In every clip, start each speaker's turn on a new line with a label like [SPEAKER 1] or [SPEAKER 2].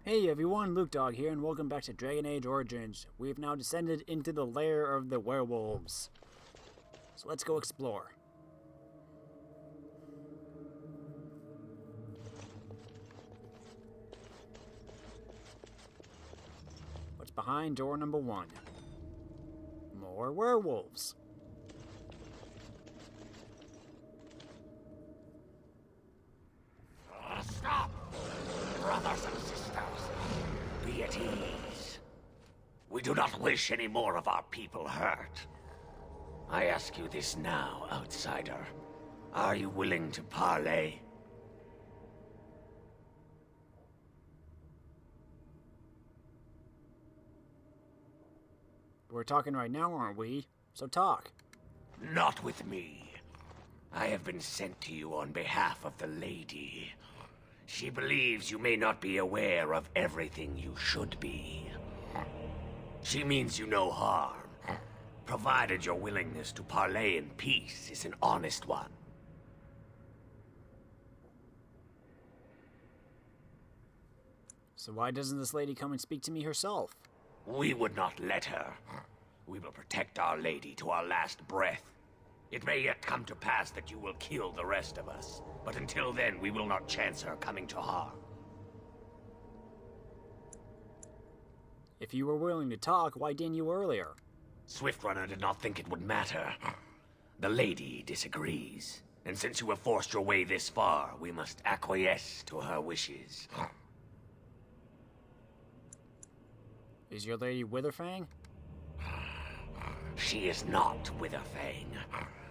[SPEAKER 1] Hey everyone, Luke Dog here, and welcome back to Dragon Age Origins. We have now descended into the lair of the werewolves. So let's go explore. What's behind door number 1? More werewolves.
[SPEAKER 2] Stop! Brothers and sisters, be at ease. We do not wish any more of our people hurt. I ask you this now, outsider. Are you willing to parley?
[SPEAKER 1] We're talking right now, aren't we? So talk.
[SPEAKER 2] Not with me. I have been sent to you on behalf of the lady. She believes you may not be aware of everything you should be. She means you no harm, provided your willingness to parley in peace is an honest one.
[SPEAKER 1] So why doesn't this lady come and speak to me herself?
[SPEAKER 2] We would not let her. We will protect our lady to our last breath. It may yet come to pass that you will kill the rest of us, but until then we will not chance her coming to harm.
[SPEAKER 1] If you were willing to talk, why didn't you earlier?
[SPEAKER 2] Swiftrunner did not think it would matter. The lady disagrees, and since you have forced your way this far, we must acquiesce to her wishes.
[SPEAKER 1] Is your lady Witherfang?
[SPEAKER 2] She is not Witherfang,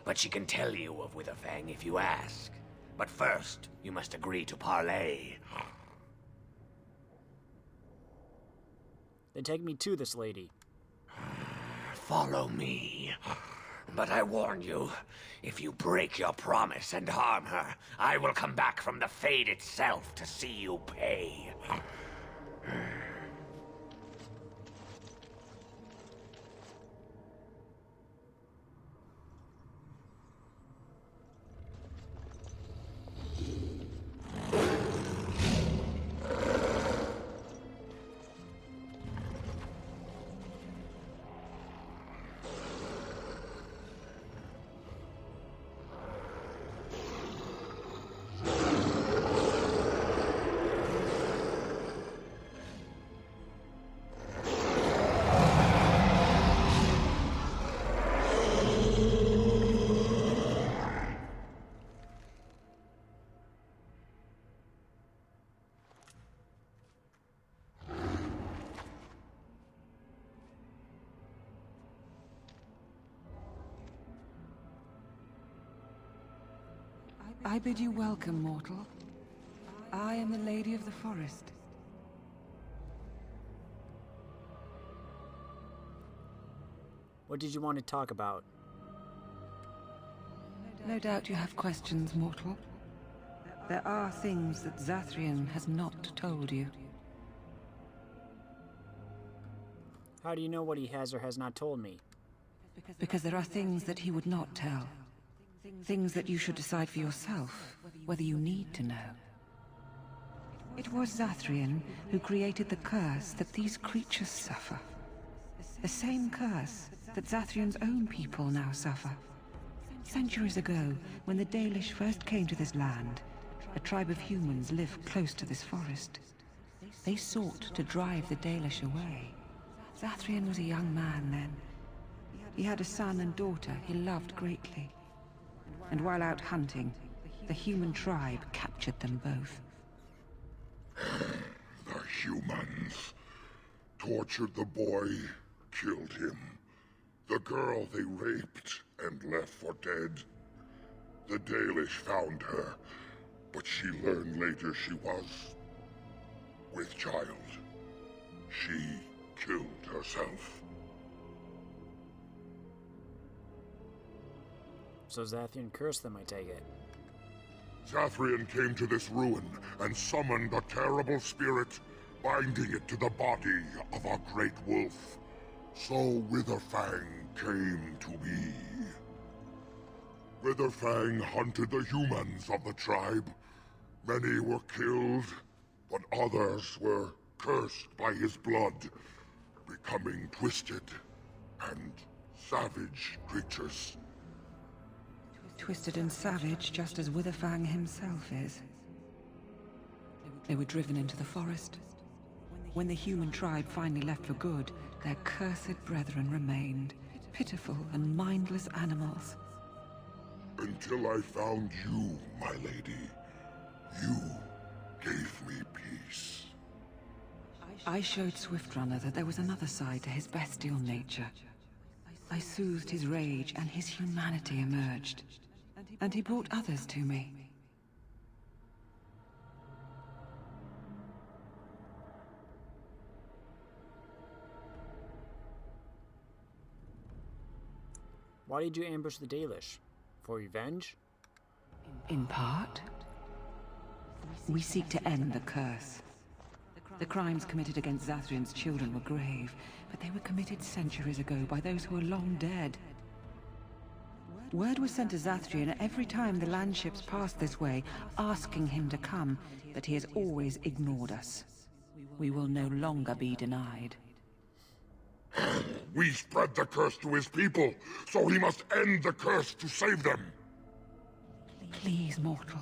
[SPEAKER 2] but she can tell you of Witherfang if you ask. But first, you must agree to parley.
[SPEAKER 1] Then take me to this lady.
[SPEAKER 2] Follow me. But I warn you, if you break your promise and harm her, I will come back from the Fade itself to see you pay.
[SPEAKER 3] I bid you welcome, mortal. I am the Lady of the Forest.
[SPEAKER 1] What did you want to talk about?
[SPEAKER 3] No doubt you have questions, mortal. There are things that Zathrian has not told you.
[SPEAKER 1] How do you know what he has or has not told me?
[SPEAKER 3] Because there are things that he would not tell. Things that you should decide for yourself, whether you need to know. It was Zathrian who created the curse that these creatures suffer. The same curse that Zathrian's own people now suffer. Centuries ago, when the Dalish first came to this land, a tribe of humans lived close to this forest. They sought to drive the Dalish away. Zathrian was a young man then. He had a son and daughter he loved greatly. And while out hunting, the human tribe captured them both.
[SPEAKER 4] The humans tortured the boy, killed him. The girl they raped and left for dead. The Dalish found her, but she learned later she was with child. She killed herself.
[SPEAKER 1] So Zathrian cursed them, I take it.
[SPEAKER 4] Zathrian came to this ruin and summoned a terrible spirit, binding it to the body of a great wolf. So Witherfang came to be. Witherfang hunted the humans of the tribe. Many were killed, but others were cursed by his blood, becoming twisted and savage creatures.
[SPEAKER 3] Twisted and savage, just as Witherfang himself is. They were driven into the forest. When the human tribe finally left for good, their cursed brethren remained, pitiful and mindless animals.
[SPEAKER 4] Until I found you, my lady. You gave me peace.
[SPEAKER 3] I showed Swiftrunner that there was another side to his bestial nature. I soothed his rage, and his humanity emerged. And he brought others to me.
[SPEAKER 1] Why did you ambush the Dalish? For revenge?
[SPEAKER 3] In part, we seek to end the curse. The crimes committed against Zathrian's children were grave, but they were committed centuries ago by those who are long dead. Word was sent to Zathrian every time the landships passed this way, asking him to come, but he has always ignored us. We will no longer be denied.
[SPEAKER 4] We spread the curse to his people, so he must end the curse to save them.
[SPEAKER 3] Please, mortal.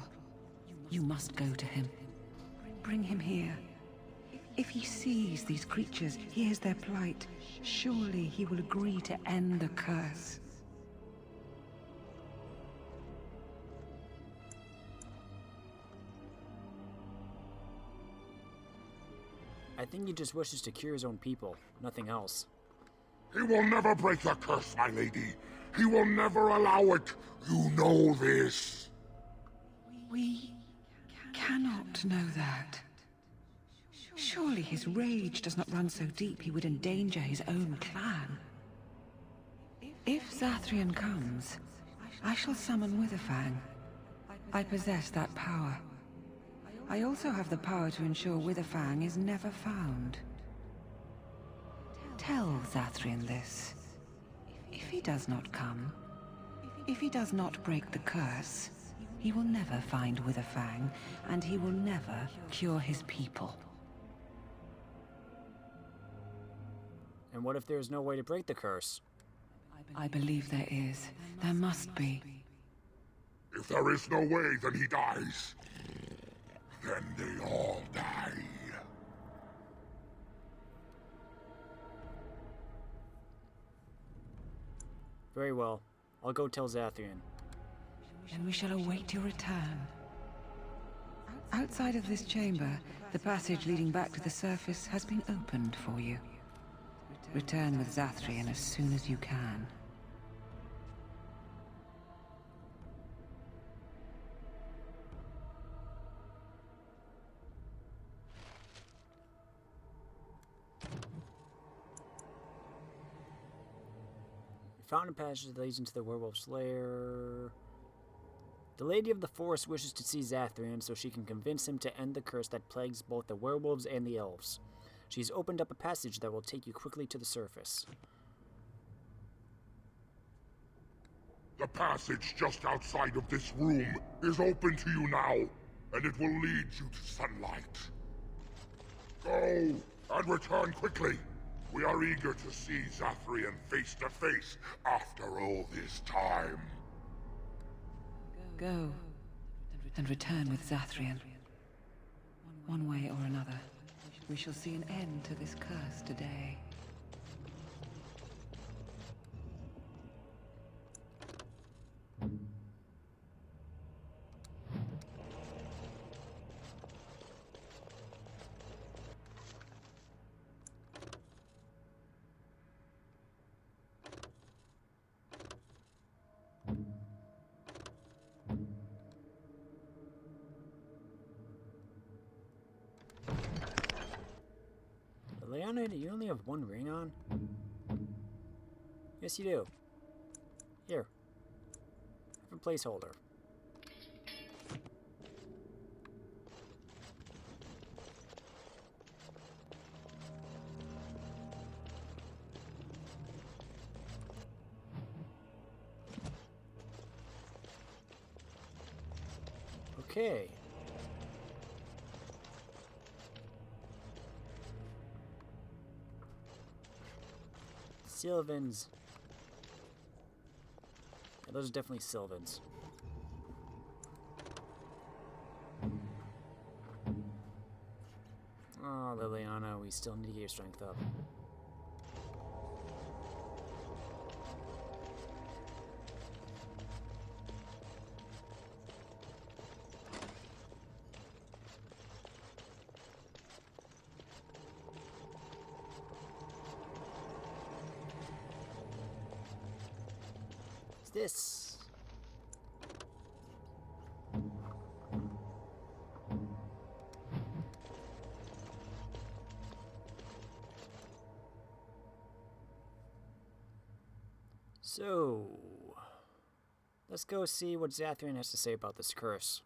[SPEAKER 3] You must go to him. Bring him here. If he sees these creatures, hears their plight, surely he will agree to end the curse.
[SPEAKER 1] I think he just wishes to cure his own people, nothing else.
[SPEAKER 4] He will never break the curse, my lady. He will never allow it. You know this.
[SPEAKER 3] We cannot know that. Surely his rage does not run so deep he would endanger his own clan. If Zathrian comes, I shall summon Witherfang. I possess that power. I also have the power to ensure Witherfang is never found. Tell Zathrian this. If he does not come, if he does not break the curse, he will never find Witherfang, and he will never cure his people.
[SPEAKER 1] And what if there is no way to break the curse?
[SPEAKER 3] I believe there is. There must be.
[SPEAKER 4] If there is no way, then he dies. Then they all die.
[SPEAKER 1] Very well. I'll go tell Zathrian.
[SPEAKER 3] And we shall await your return. Outside of this chamber, the passage leading back to the surface has been opened for you. Return with Zathrian as soon as you can.
[SPEAKER 1] We found a passage that leads into the werewolf's lair. The Lady of the Forest wishes to see Zathrian so she can convince him to end the curse that plagues both the werewolves and the elves. She's opened up a passage that will take you quickly to the surface.
[SPEAKER 4] The passage just outside of this room is open to you now, and it will lead you to sunlight. Go, and return quickly. We are eager to see Zathrian face to face after all this time.
[SPEAKER 3] Go, and return with Zathrian. One way or another, we shall see an end to this curse today.
[SPEAKER 1] Leonid, you only have one ring on? Yes, you do. Here. Have a placeholder. Okay. Sylvans. Yeah, those are definitely Sylvans. Oh, Liliana, we still need to get your strength up. What's this? So, let's go see what Zathrian has to say about this curse.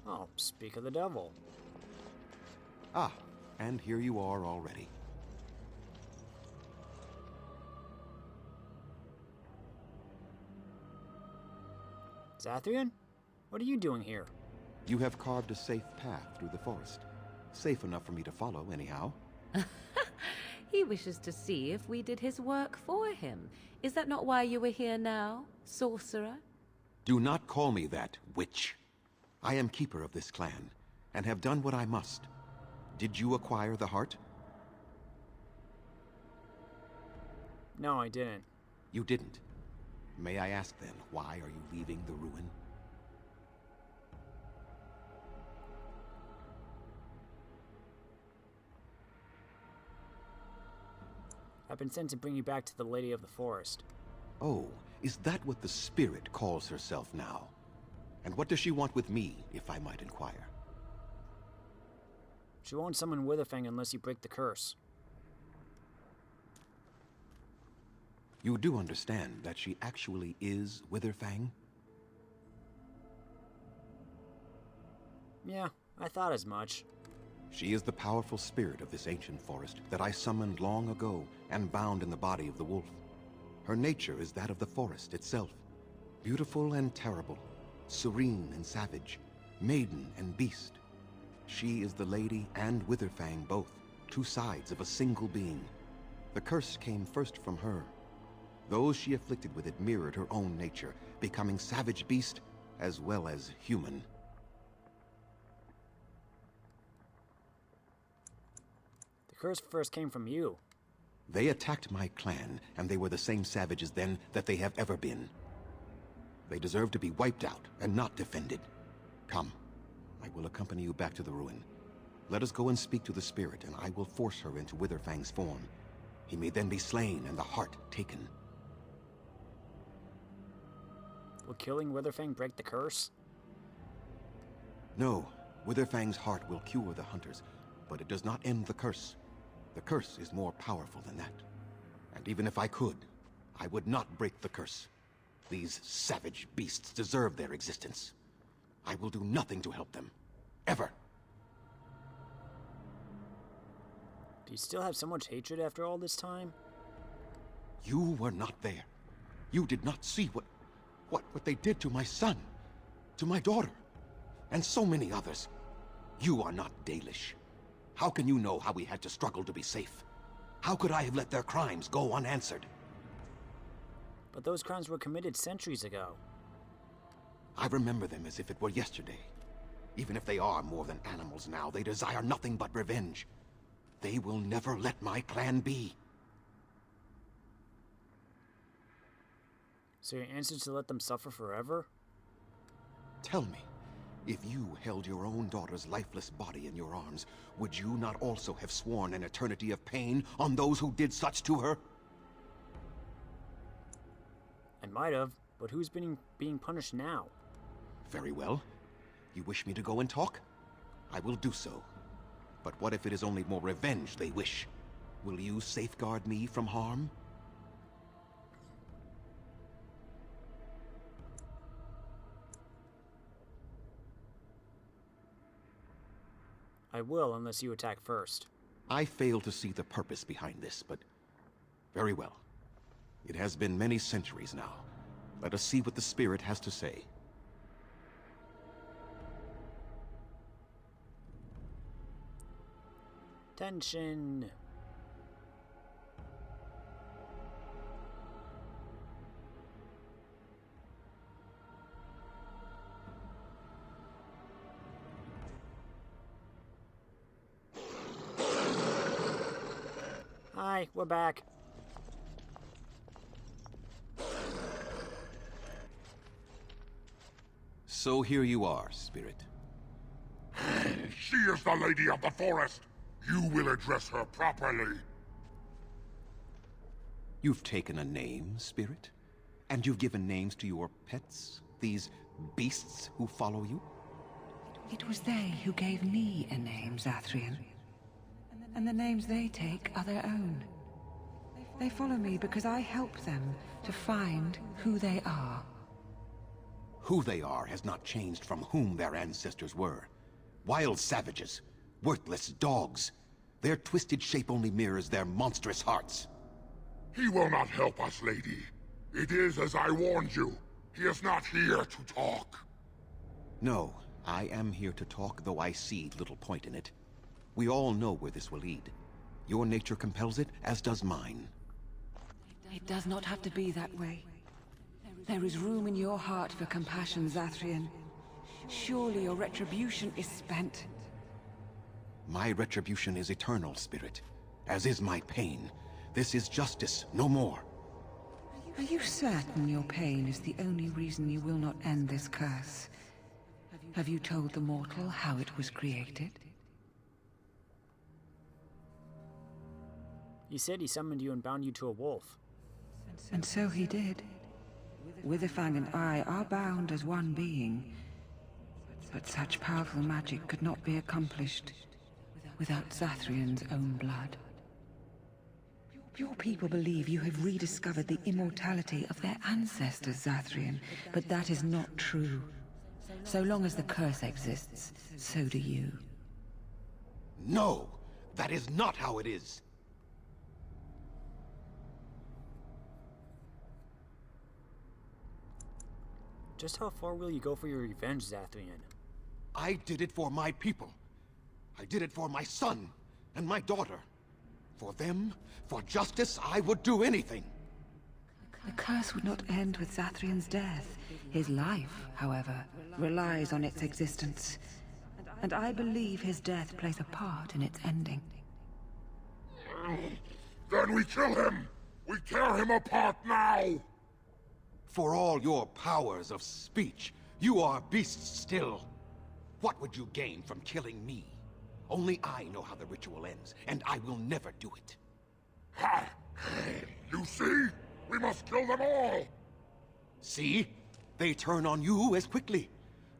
[SPEAKER 1] Oh, speak of the devil.
[SPEAKER 5] Ah, and here you are already.
[SPEAKER 1] Zathrian? What are you doing here?
[SPEAKER 5] You have carved a safe path through the forest. Safe enough for me to follow, anyhow.
[SPEAKER 6] He wishes to see if we did his work for him. Is that not why you were here now, sorcerer?
[SPEAKER 5] Do not call me that, witch. I am keeper of this clan, and have done what I must. Did you acquire the heart?
[SPEAKER 1] No, I didn't.
[SPEAKER 5] You didn't. May I ask then, why are you leaving the ruin?
[SPEAKER 1] I've been sent to bring you back to the Lady of the Forest.
[SPEAKER 5] Oh, is that what the spirit calls herself now? And what does she want with me, if I might inquire?
[SPEAKER 1] She won't summon Witherfang unless you break the curse.
[SPEAKER 5] You do understand that she actually is Witherfang?
[SPEAKER 1] Yeah, I thought as much.
[SPEAKER 5] She is the powerful spirit of this ancient forest that I summoned long ago and bound in the body of the wolf. Her nature is that of the forest itself. Beautiful and terrible, serene and savage, maiden and beast. She is the lady and Witherfang both, two sides of a single being. The curse came first from her. Those she afflicted with it mirrored her own nature, becoming savage beast as well as human.
[SPEAKER 1] The curse first came from you.
[SPEAKER 5] They attacked my clan, and they were the same savages then that they have ever been. They deserve to be wiped out and not defended. Come, I will accompany you back to the ruin. Let us go and speak to the spirit, and I will force her into Witherfang's form. He may then be slain and the heart taken.
[SPEAKER 1] Will killing Witherfang break the curse?
[SPEAKER 5] No, Witherfang's heart will cure the hunters, but it does not end the curse. The curse is more powerful than that. And even if I could, I would not break the curse. These savage beasts deserve their existence. I will do nothing to help them. Ever.
[SPEAKER 1] Do you still have so much hatred after all this time?
[SPEAKER 5] You were not there. You did not see what they did to my son, to my daughter, and so many others. You are not Dalish. How can you know how we had to struggle to be safe? How could I have let their crimes go unanswered?
[SPEAKER 1] But those crimes were committed centuries ago.
[SPEAKER 5] I remember them as if it were yesterday. Even if they are more than animals now, they desire nothing but revenge. They will never let my clan be.
[SPEAKER 1] So your answer is to let them suffer forever?
[SPEAKER 5] Tell me, if you held your own daughter's lifeless body in your arms, would you not also have sworn an eternity of pain on those who did such to her?
[SPEAKER 1] I might have, but who's being punished now?
[SPEAKER 5] Very well. You wish me to go and talk? I will do so. But what if it is only more revenge they wish? Will you safeguard me from harm?
[SPEAKER 1] I will, unless you attack first.
[SPEAKER 5] I fail to see the purpose behind this, but very well. It has been many centuries now. Let us see what the spirit has to say.
[SPEAKER 1] Tension. Hi, we're back.
[SPEAKER 5] So here you are, spirit.
[SPEAKER 4] She is the Lady of the Forest. You will address her properly.
[SPEAKER 5] You've taken a name, spirit? And you've given names to your pets? These beasts who follow you?
[SPEAKER 3] It was they who gave me a name, Zathrian. And the names they take are their own. They follow me because I help them to find who they are.
[SPEAKER 5] Who they are has not changed from whom their ancestors were. Wild savages, worthless dogs. Their twisted shape only mirrors their monstrous hearts.
[SPEAKER 4] He will not help us, lady. It is as I warned you. He is not here to talk.
[SPEAKER 5] No, I am here to talk, though I see little point in it. We all know where this will lead. Your nature compels it, as does mine.
[SPEAKER 3] It does not have to be that way. There is room in your heart for compassion, Zathrian. Surely your retribution is spent.
[SPEAKER 5] My retribution is eternal, spirit, as is my pain. This is justice, no more.
[SPEAKER 3] Are you certain your pain is the only reason you will not end this curse? Have you told the mortal how it was created?
[SPEAKER 1] He said he summoned you and bound you to a wolf.
[SPEAKER 3] And so he did. Witherfang and I are bound as one being. But such powerful magic could not be accomplished without Zathrian's own blood. Your people believe you have rediscovered the immortality of their ancestors, Zathrian, but that is not true. So long as the curse exists, so do you.
[SPEAKER 5] No! That is not how it is!
[SPEAKER 1] Just how far will you go for your revenge, Zathrian?
[SPEAKER 5] I did it for my people. I did it for my son and my daughter. For them, for justice, I would do anything.
[SPEAKER 3] The curse would not end with Zathrian's death. His life, however, relies on its existence. And I believe his death plays a part in its ending.
[SPEAKER 4] Then we kill him! We tear him apart now!
[SPEAKER 5] For all your powers of speech, you are beasts still. What would you gain from killing me? Only I know how the ritual ends, and I will never do it.
[SPEAKER 4] Ha! You see? We must kill them all!
[SPEAKER 5] See? They turn on you as quickly.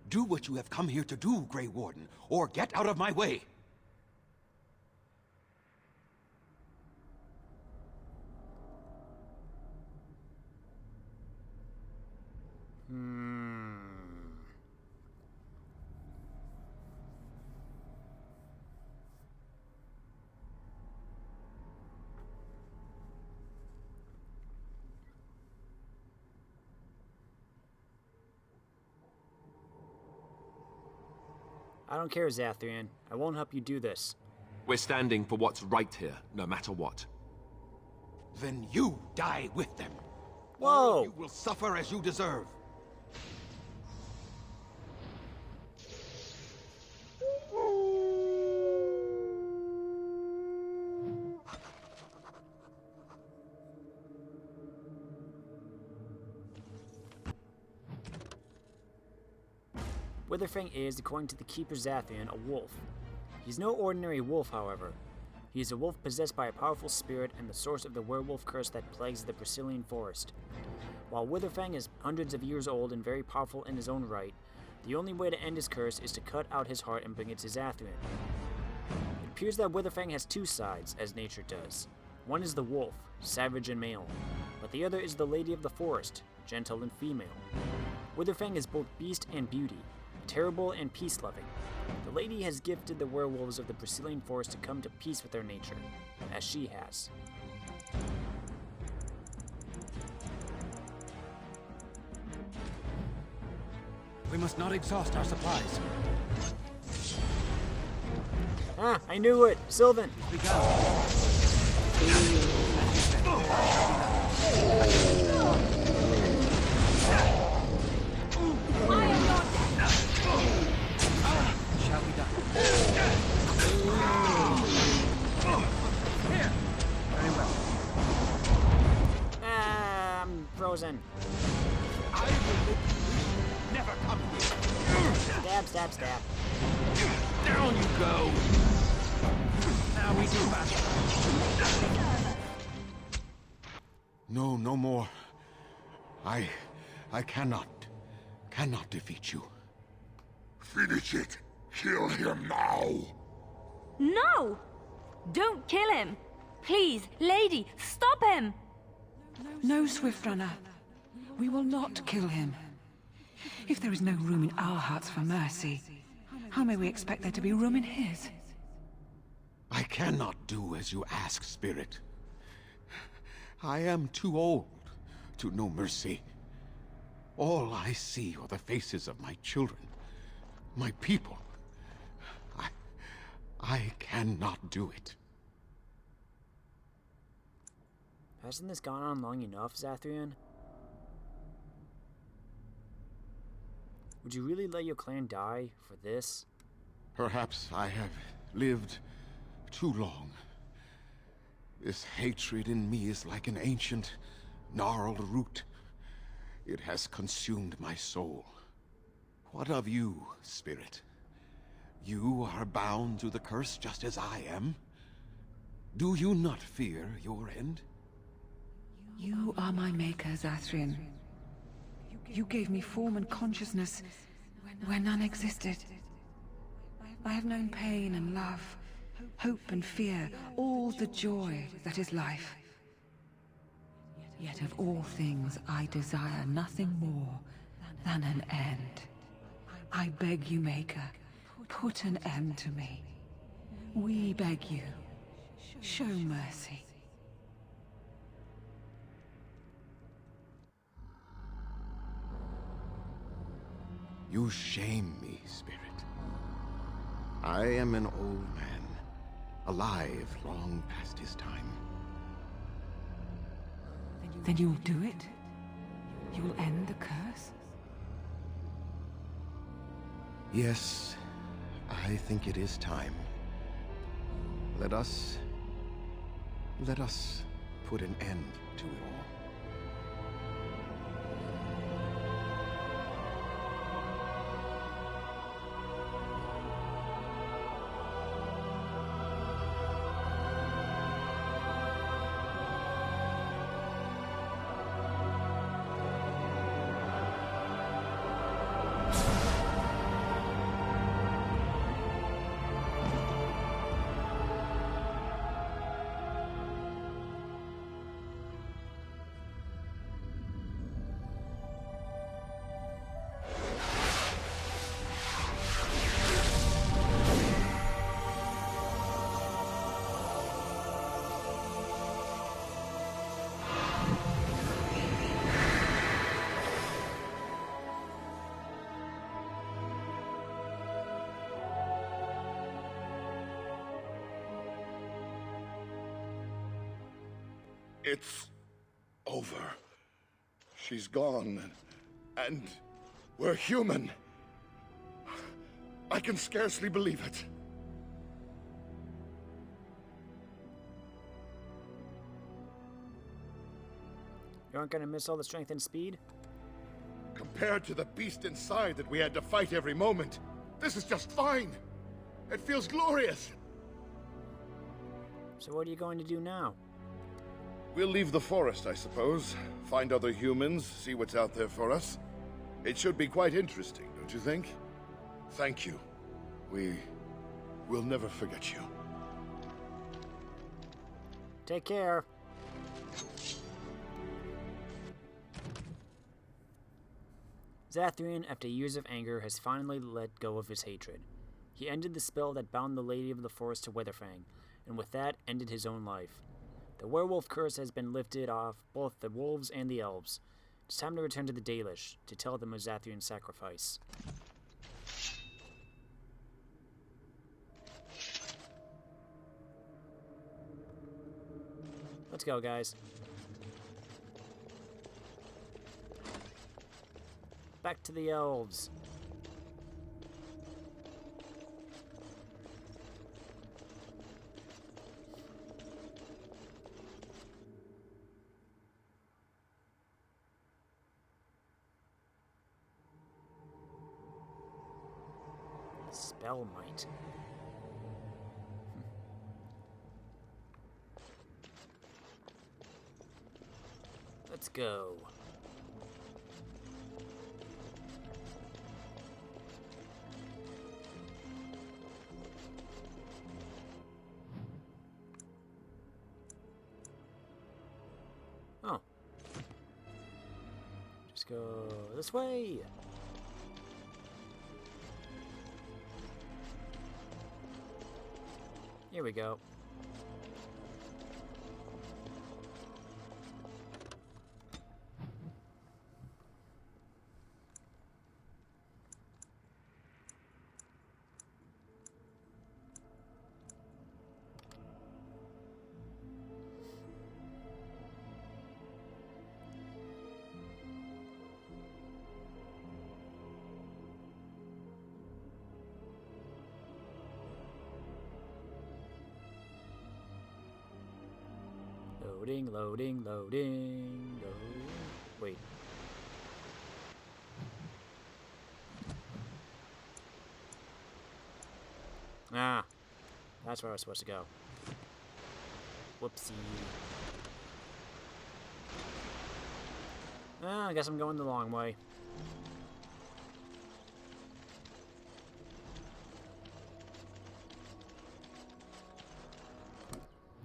[SPEAKER 5] Do what you have come here to do, Grey Warden, or get out of my way.
[SPEAKER 1] I don't care, Zathrian. I won't help you do this.
[SPEAKER 7] We're standing for what's right here, no matter what.
[SPEAKER 5] Then you die with them.
[SPEAKER 1] Whoa!
[SPEAKER 5] You will suffer as you deserve.
[SPEAKER 1] Witherfang is, according to the Keeper Zathrian, a wolf. He's no ordinary wolf, however. He is a wolf possessed by a powerful spirit and the source of the werewolf curse that plagues the Brazilian forest. While Witherfang is hundreds of years old and very powerful in his own right, the only way to end his curse is to cut out his heart and bring it to Zathrian. It appears that Witherfang has two sides, as nature does. One is the wolf, savage and male, but the other is the Lady of the Forest, gentle and female. Witherfang is both beast and beauty, terrible and peace-loving. The lady has gifted the werewolves of the Brazilian forest to come to peace with their nature, as she has.
[SPEAKER 8] must not exhaust our supplies.
[SPEAKER 1] Ah, I knew it! Sylvan!
[SPEAKER 8] Shall be done. Here. Very well.
[SPEAKER 1] Ah, I'm frozen.
[SPEAKER 8] I will make you never come here.
[SPEAKER 1] Stab, stab, stab.
[SPEAKER 8] Down you go. Now we do battle.
[SPEAKER 5] No, no more. I cannot defeat you.
[SPEAKER 4] Finish it! Kill him now!
[SPEAKER 9] No! Don't kill him! Please, lady, stop him!
[SPEAKER 3] No, Swift Runner. We will not kill him. If there is no room in our hearts for mercy, how may we expect there to be room in his?
[SPEAKER 5] I cannot do as you ask, Spirit. I am too old to know mercy. All I see are the faces of my children, my people. I cannot do it.
[SPEAKER 1] Hasn't this gone on long enough, Zathrian? Would you really let your clan die for this?
[SPEAKER 5] Perhaps I have lived too long. This hatred in me is like an ancient, gnarled root. It has consumed my soul. What of you, Spirit? You are bound to the curse just as I am. Do you not fear your end?
[SPEAKER 3] You are my maker, Zathrian. You gave me form and consciousness where none existed. I have known pain and love, hope and fear, all the joy that is life. Yet of all things, I desire nothing more than an end. I beg you, Maker, put an end to me. We beg you, show mercy.
[SPEAKER 5] You shame me, Spirit. I am an old man, alive long past his time.
[SPEAKER 3] Then you'll do it? You will end the curse?
[SPEAKER 5] Yes, I think it is time. Let us put an end to it all.
[SPEAKER 4] It's over. She's gone, and we're human. I can scarcely believe it.
[SPEAKER 1] You aren't gonna miss all the strength and speed?
[SPEAKER 4] Compared to the beast inside that we had to fight every moment, this is just fine. It feels glorious.
[SPEAKER 1] So what are you going to do now?
[SPEAKER 4] We'll leave the forest, I suppose. Find other humans, see what's out there for us. It should be quite interesting, don't you think? Thank you. We'll never forget you.
[SPEAKER 1] Take care. Zathrian, after years of anger, has finally let go of his hatred. He ended the spell that bound the Lady of the Forest to Weatherfang, and with that ended his own life. The werewolf curse has been lifted off both the wolves and the elves. It's time to return to the Dalish to tell them of Zathrian's sacrifice. Let's go, guys. Back to the elves. Spell might. Let's go. Oh. Just go this way. Here we go. Loading, loading, loading, loading. Wait. Ah, that's where I was supposed to go. Whoopsie. Ah, I guess I'm going the long way.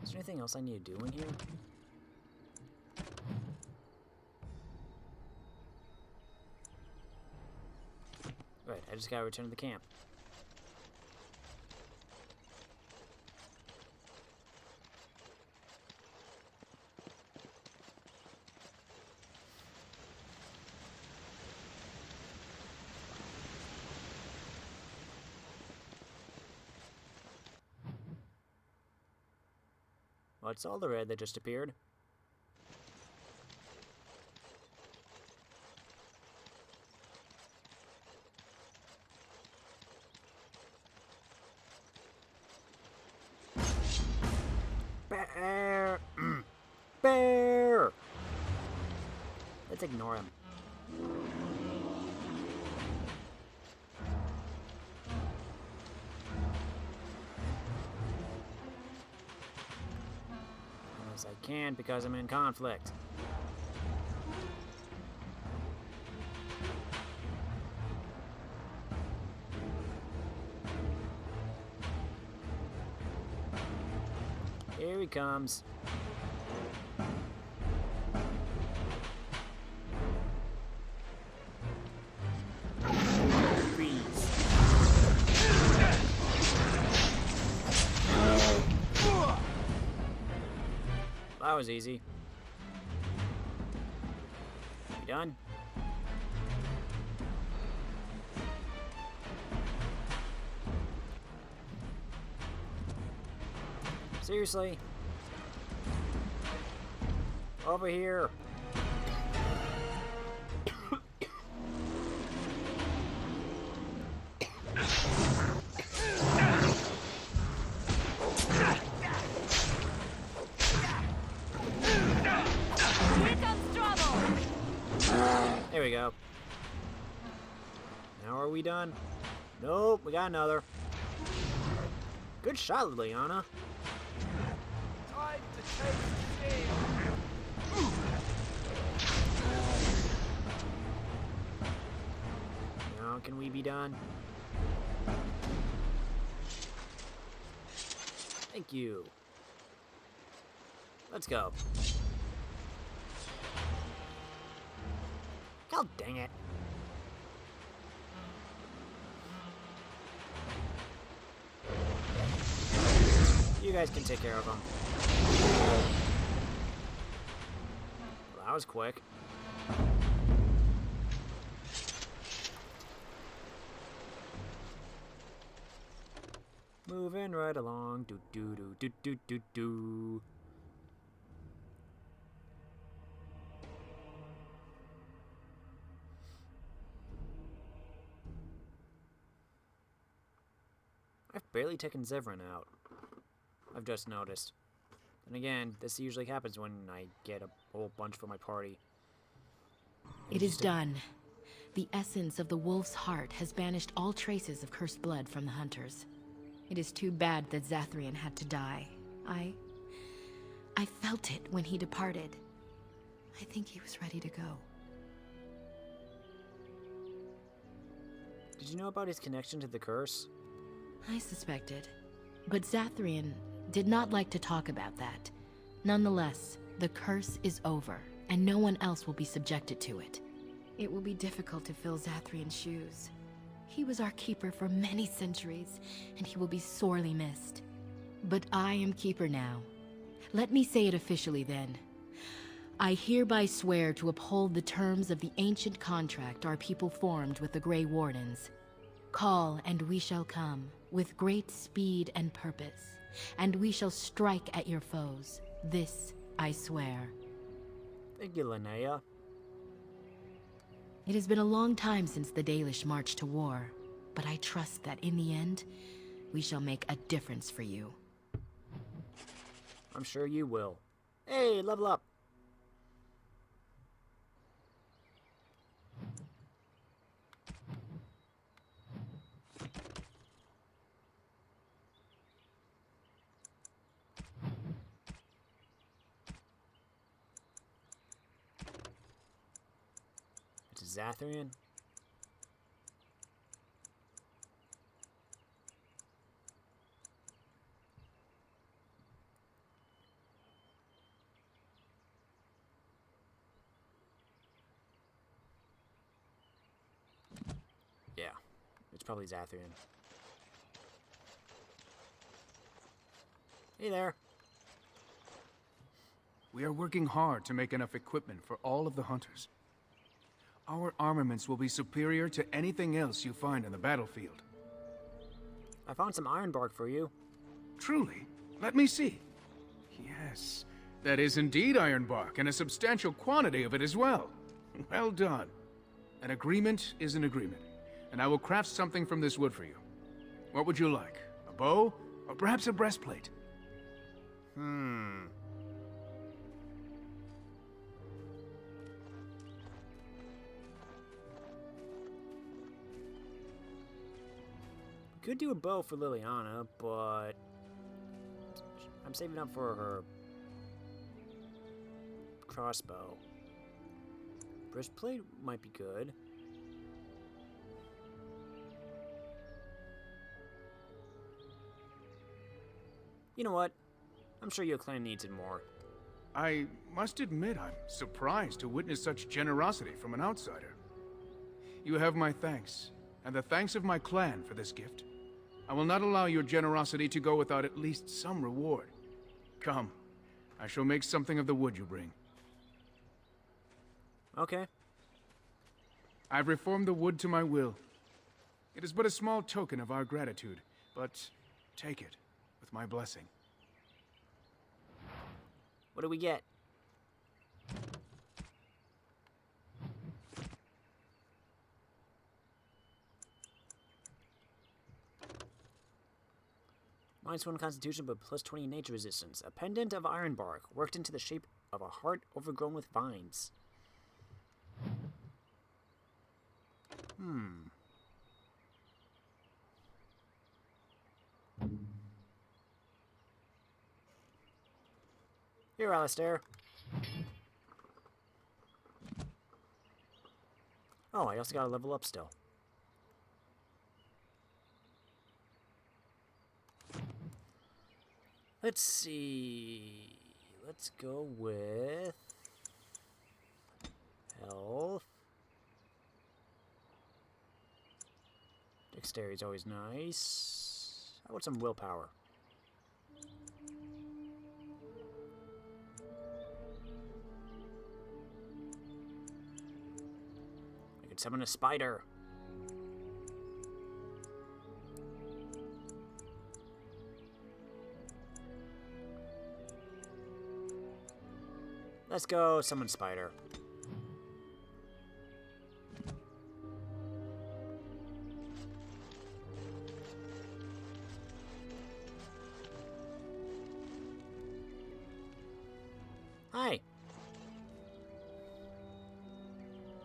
[SPEAKER 1] Is there anything else I need to do in here? Right, I just gotta return to the camp. What's all the red that just appeared? Bear! Bear! Let's ignore him. As I can because I'm in conflict. Here he comes. Freeze. That was easy. You done? Seriously? Over here. There we go. Now are we done? Nope, we got another. Good shot, Liliana.
[SPEAKER 8] Time to taste shame.
[SPEAKER 1] Now can we be done? Thank you. Let's go. God dang it. You guys can take care of them. Well, that was quick. Moving right along. Do do do do do do do. I've barely taken Zevran out. I've just noticed. And again, this usually happens when I get a whole bunch for my party.
[SPEAKER 10] It is done. The essence of the wolf's heart has banished all traces of cursed blood from the hunters. It is too bad that Zathrian had to die. I felt it when he departed. I think he was ready to go.
[SPEAKER 1] Did you know about his connection to the curse?
[SPEAKER 10] I suspected. But Zathrian did not like to talk about that. Nonetheless, the curse is over, and no one else will be subjected to it. It will be difficult to fill Zathrian's shoes. He was our keeper for many centuries, and he will be sorely missed. But I am keeper now. Let me say it officially then. I hereby swear to uphold the terms of the ancient contract our people formed with the Grey Wardens. Call, and we shall come, with great speed and purpose, and we shall strike at your foes. This I swear.
[SPEAKER 1] Thank you, Linnea.
[SPEAKER 10] It has been a long time since the Dalish marched to war, but I trust that in the end, we shall make a difference for you.
[SPEAKER 1] I'm sure you will. Hey, level up! It's Zathrian. Yeah, it's probably Zathrian. Hey there.
[SPEAKER 8] We are working hard to make enough equipment for all of the hunters. Our armaments will be superior to anything else you find on the battlefield.
[SPEAKER 1] I found some iron bark for you.
[SPEAKER 8] Truly? Let me see. Yes, that is indeed iron bark, and a substantial quantity of it as well. Well done. An agreement is an agreement, and I will craft something from this wood for you. What would you like? A bow? Or perhaps a breastplate?
[SPEAKER 1] Could do a bow for Liliana, but I'm saving up for her crossbow. Breastplate might be good. You know what? I'm sure your clan needs it more.
[SPEAKER 8] I must admit I'm surprised to witness such generosity from an outsider. You have my thanks, and the thanks of my clan for this gift. I will not allow your generosity to go without at least some reward. Come, I shall make something of the wood you bring.
[SPEAKER 1] Okay.
[SPEAKER 8] I've reformed the wood to my will. It is but a small token of our gratitude, but take it with my blessing.
[SPEAKER 1] What do we get? -1 constitution, but +20 nature resistance. A pendant of iron bark, worked into the shape of a heart overgrown with vines. Here, Alistair. Oh, I also gotta level up still. Let's see. Let's go with health. Dexterity is always nice. How about some willpower? I could summon a spider. Let's go summon Spider. Hi.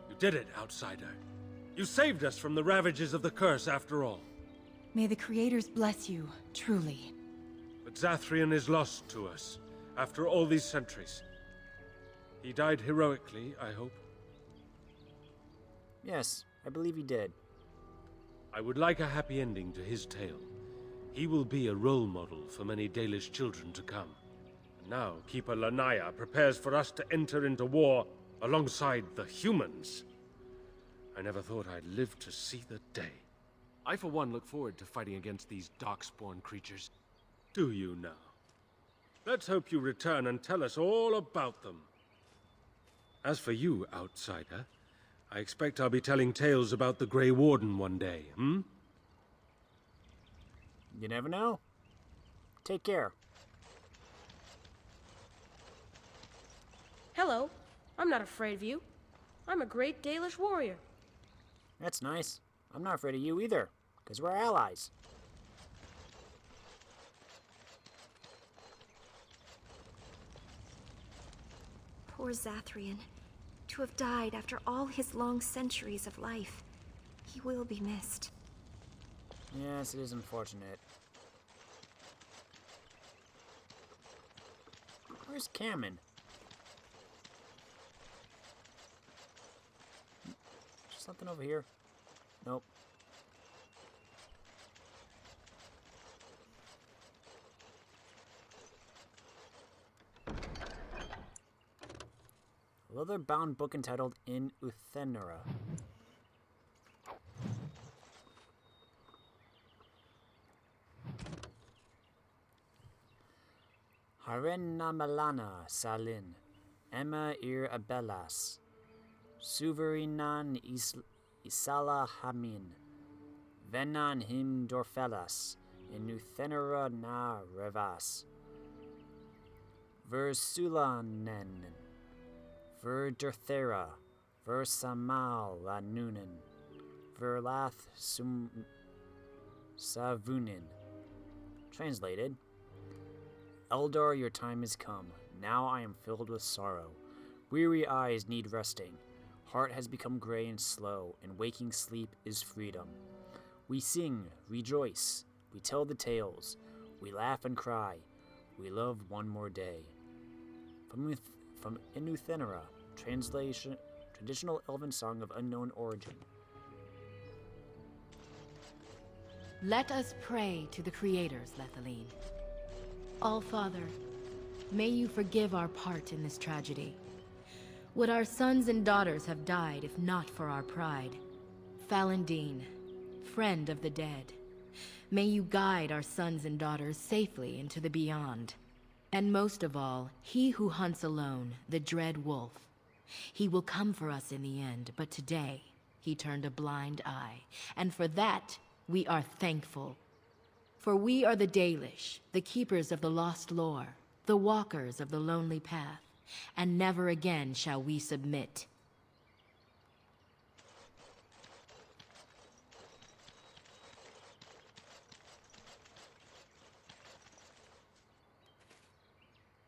[SPEAKER 11] You did it, outsider. You saved us from the ravages of the curse after all.
[SPEAKER 3] May the creators bless you, truly.
[SPEAKER 11] But Zathrian is lost to us, after all these centuries. He died heroically, I hope.
[SPEAKER 1] Yes, I believe he did.
[SPEAKER 11] I would like a happy ending to his tale. He will be a role model for many Dalish children to come. And now, Keeper Lanaya prepares for us to enter into war alongside the humans. I never thought I'd live to see the day.
[SPEAKER 7] I, for one, look forward to fighting against these darkspawn creatures.
[SPEAKER 11] Do you now? Let's hope you return and tell us all about them. As for you, outsider, I expect I'll be telling tales about the Grey Warden one day, hmm?
[SPEAKER 1] You never know. Take care.
[SPEAKER 12] Hello. I'm not afraid of you. I'm a great Dalish warrior.
[SPEAKER 1] That's nice. I'm not afraid of you either, because we're allies.
[SPEAKER 13] Poor Zathrian. To have died after all his long centuries of life. He will be missed.
[SPEAKER 1] Yes, it is unfortunate. Where's Cameron? Something over here? Nope. A leather-bound book entitled In Uthenera. Harenna Malana Salin, Emma Ir Abellas, Suverinan Isala Hamin, Venan Him Dorfelas, in Uthenera Na Revas, Versulanen, Verdurthera, Versamal Lanunen, Verlath Savunin. Translated: Eldar, your time has come. Now I am filled with sorrow. Weary eyes need resting. Heart has become gray and slow, and waking sleep is freedom. We sing, rejoice. We tell the tales. We laugh and cry. We love one more day. From Inuthenera, translation, traditional elven song of unknown origin.
[SPEAKER 10] Let us pray to the creators, Lethaline. All-Father, may you forgive our part in this tragedy. Would our sons and daughters have died if not for our pride? Falendine, friend of the dead, may you guide our sons and daughters safely into the beyond. And most of all, he who hunts alone, the dread wolf. He will come for us in the end, but today, he turned a blind eye. And for that, we are thankful. For we are the Dalish, the keepers of the lost lore, the walkers of the lonely path, and never again shall we submit.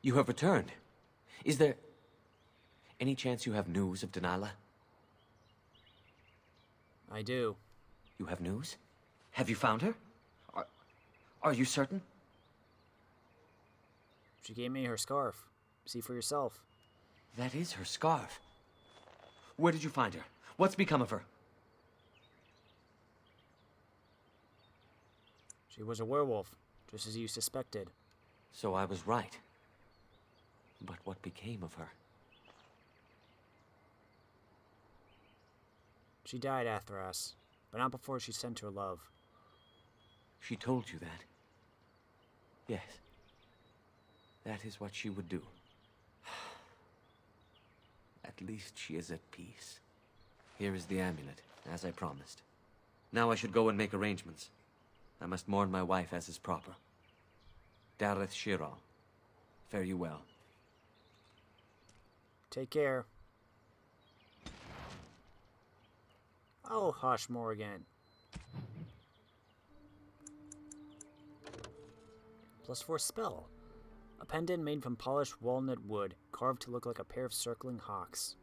[SPEAKER 2] You have returned. Is there any chance you have news of Delilah?
[SPEAKER 1] I do.
[SPEAKER 2] You have news? Have you found her? Are you certain?
[SPEAKER 1] She gave me her scarf. See for yourself.
[SPEAKER 2] That is her scarf. Where did you find her? What's become of her?
[SPEAKER 1] She was a werewolf, just as you suspected.
[SPEAKER 2] So I was right. But what became of her?
[SPEAKER 1] She died after us, but not before she sent her love.
[SPEAKER 2] She told you that? Yes. That is what she would do. At least she is at peace. Here is the amulet, as I promised. Now I should go and make arrangements. I must mourn my wife as is proper. Dareth Shiral, fare you well.
[SPEAKER 1] Take care. Oh, hush, Morgan. +4 spell. A pendant made from polished walnut wood, carved to look like a pair of circling hawks.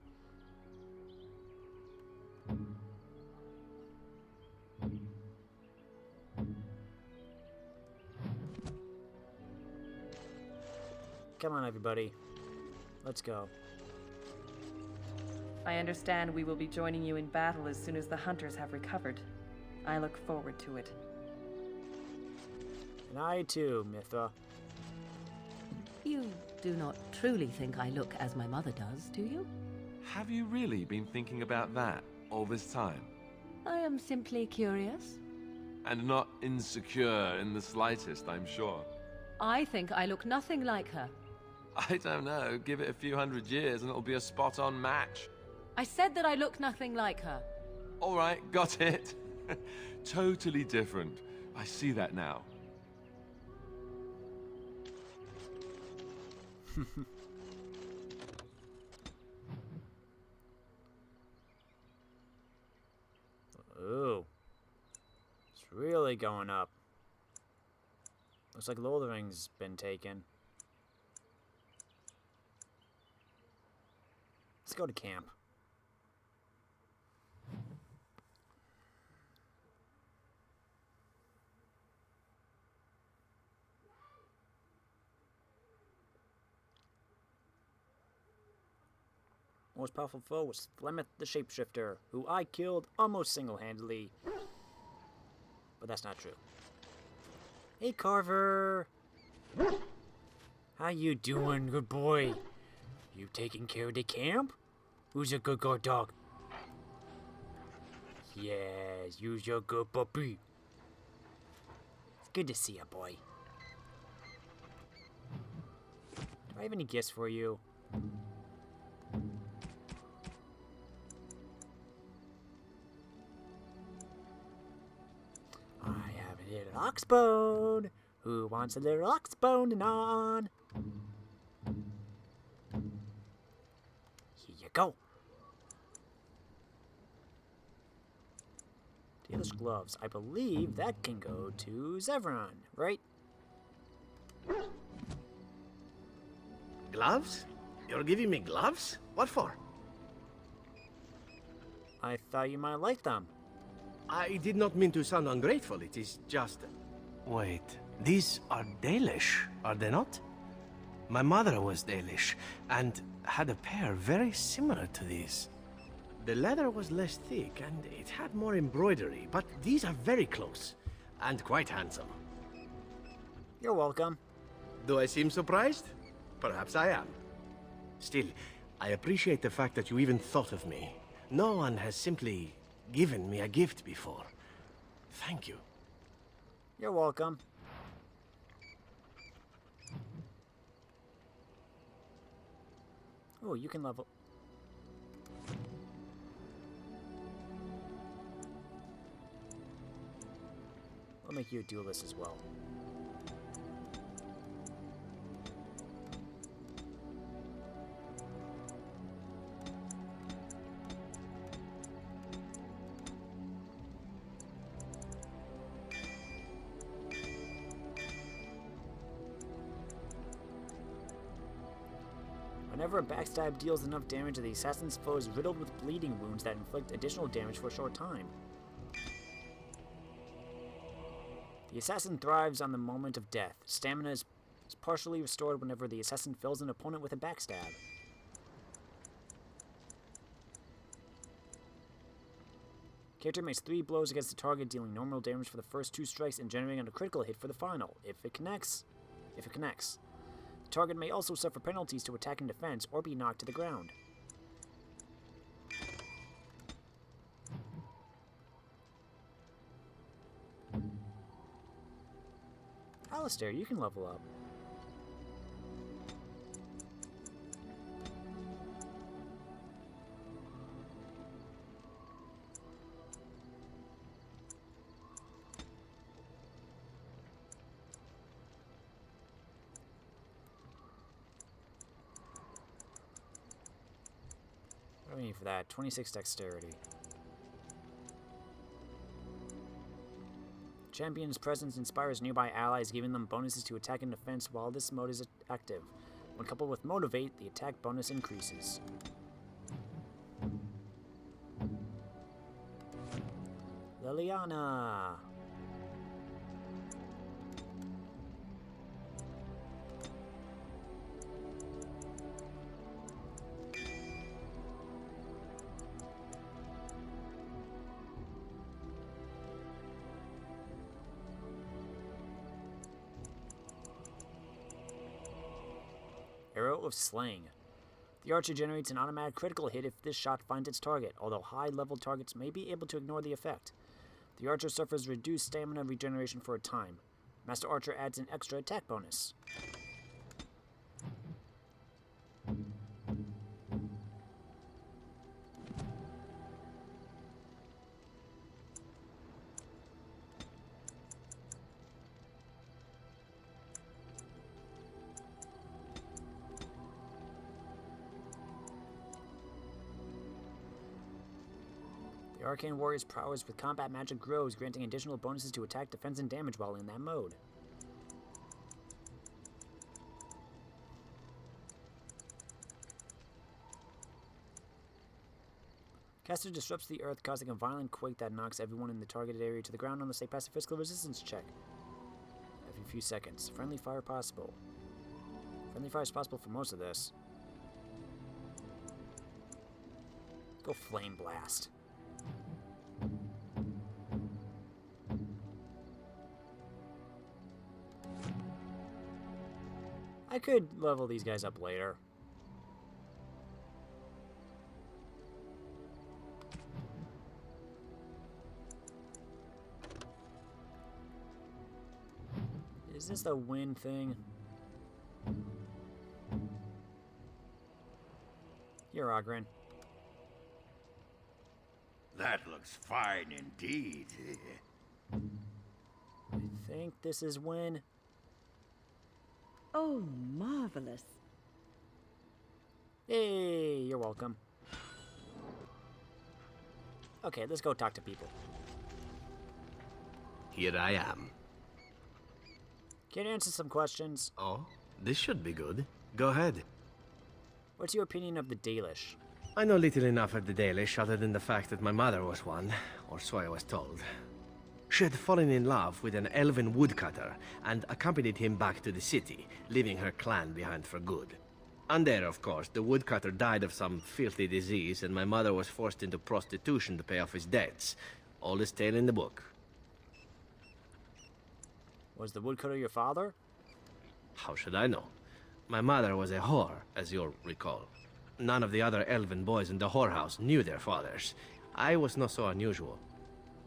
[SPEAKER 1] Come on, everybody. Let's go.
[SPEAKER 14] I understand we will be joining you in battle as soon as the hunters have recovered. I look forward to it.
[SPEAKER 1] And I too, Mithra.
[SPEAKER 6] You do not truly think I look as my mother does, do you?
[SPEAKER 15] Have you really been thinking about that all this time?
[SPEAKER 6] I am simply curious.
[SPEAKER 15] And not insecure in the slightest, I'm sure.
[SPEAKER 6] I think I look nothing like her.
[SPEAKER 15] I don't know. Give it a few hundred years and it'll be a spot-on match.
[SPEAKER 6] I said that I look nothing like her.
[SPEAKER 15] All right, got it. Totally different. I see that now.
[SPEAKER 1] Ooh. It's really going up. Looks like Lothering's been taken. Let's go to camp. Most powerful foe was Flemeth the Shapeshifter, who I killed almost single-handedly. But that's not true. Hey, Carver! How you doing, good boy? You taking care of the camp? Who's a good guard dog? Yes, you's your good puppy. It's good to see you, boy. Do I have any gifts for you? I have a little ox bone. Who wants a little ox bone and on? Here you go. Dealer's gloves. I believe that can go to Zevran, right?
[SPEAKER 16] Gloves? You're giving me gloves? What for?
[SPEAKER 1] I thought you might like them.
[SPEAKER 16] I did not mean to sound ungrateful. It is just... Wait, these are Dalish, are they not? My mother was Dalish, and had a pair very similar to these. The leather was less thick, and it had more embroidery, but these are very close, and quite handsome.
[SPEAKER 1] You're welcome.
[SPEAKER 16] Do I seem surprised? Perhaps I am. Still, I appreciate the fact that you even thought of me. No one has simply given me a gift before. Thank you.
[SPEAKER 1] You're welcome. Oh, you can level. I'll make you a duelist as well. Whenever a backstab deals enough damage to the assassin's foe is riddled with bleeding wounds that inflict additional damage for a short time. The assassin thrives on the moment of death. Stamina is partially restored whenever the assassin fills an opponent with a backstab. Character makes 3 blows against the target, dealing normal damage for the first 2 strikes and generating a critical hit for the final, if it connects. The target may also suffer penalties to attack and defense, or be knocked to the ground. Alistair, you can level up. What do I need for that? 26 dexterity. Champion's presence inspires nearby allies, giving them bonuses to attack and defense while this mode is active. When coupled with Motivate, the attack bonus increases. Liliana! Arrow of Slaying. The archer generates an automatic critical hit if this shot finds its target, although high-level targets may be able to ignore the effect. The archer suffers reduced stamina regeneration for a time. Master Archer adds an extra attack bonus. The Arcane Warrior's prowess with combat magic grows, granting additional bonuses to attack, defense, and damage while in that mode. Caster disrupts the earth, causing a violent quake that knocks everyone in the targeted area to the ground unless they pass a physical resistance check. Every few seconds. Friendly fire possible. Friendly fire is possible for most of this. Go Flame Blast. I could level these guys up later. Is this the win thing? Here, Ogren.
[SPEAKER 17] That looks fine indeed.
[SPEAKER 1] I think this is win.
[SPEAKER 18] Oh, marvelous.
[SPEAKER 1] Hey, you're welcome. Okay, let's go talk to people.
[SPEAKER 16] Here I am.
[SPEAKER 1] Can you answer some questions?
[SPEAKER 16] Oh, this should be good. Go ahead.
[SPEAKER 1] What's your opinion of the Dalish?
[SPEAKER 16] I know little enough of the Dalish other than the fact that my mother was one, or so I was told. She had fallen in love with an elven woodcutter and accompanied him back to the city, leaving her clan behind for good. And there, of course, the woodcutter died of some filthy disease and my mother was forced into prostitution to pay off his debts. Oldest tale in the book.
[SPEAKER 1] Was the woodcutter your father?
[SPEAKER 16] How should I know? My mother was a whore, as you'll recall. None of the other elven boys in the whorehouse knew their fathers. I was not so unusual.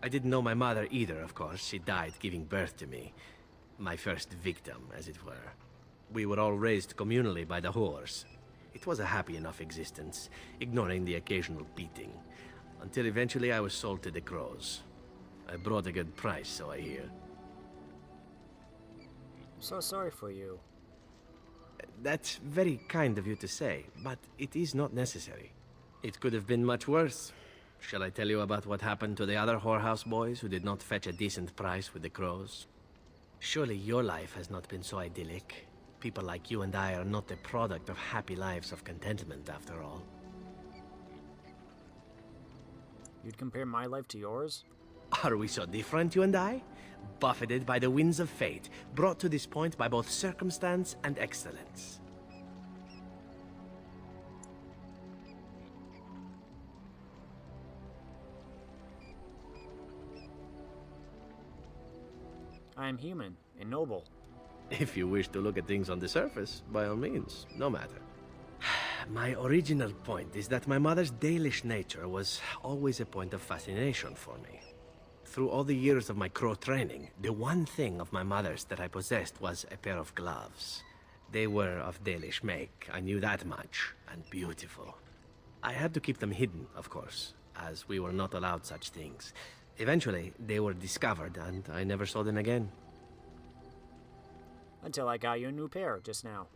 [SPEAKER 16] I didn't know my mother either, of course. She died giving birth to me. My first victim, as it were. We were all raised communally by the whores. It was a happy enough existence, ignoring the occasional beating. Until eventually I was sold to the crows. I brought a good price, so I hear.
[SPEAKER 1] I'm so sorry for you.
[SPEAKER 16] That's very kind of you to say, but it is not necessary. It could have been much worse. Shall I tell you about what happened to the other whorehouse boys who did not fetch a decent price with the crows? Surely your life has not been so idyllic. People like you and I are not the product of happy lives of contentment, after all.
[SPEAKER 1] You'd compare my life to yours?
[SPEAKER 16] Are we so different, you and I? Buffeted by the winds of fate, brought to this point by both circumstance and excellence.
[SPEAKER 1] I am human and noble.
[SPEAKER 16] If you wish to look at things on the surface, by all means, no matter. My original point is that my mother's Dalish nature was always a point of fascination for me. Through all the years of my crow training, the one thing of my mother's that I possessed was a pair of gloves. They were of Dalish make, I knew that much, and beautiful. I had to keep them hidden, of course, as we were not allowed such things. Eventually, they were discovered, and I never saw them again.
[SPEAKER 1] Until I got you a new pair just now.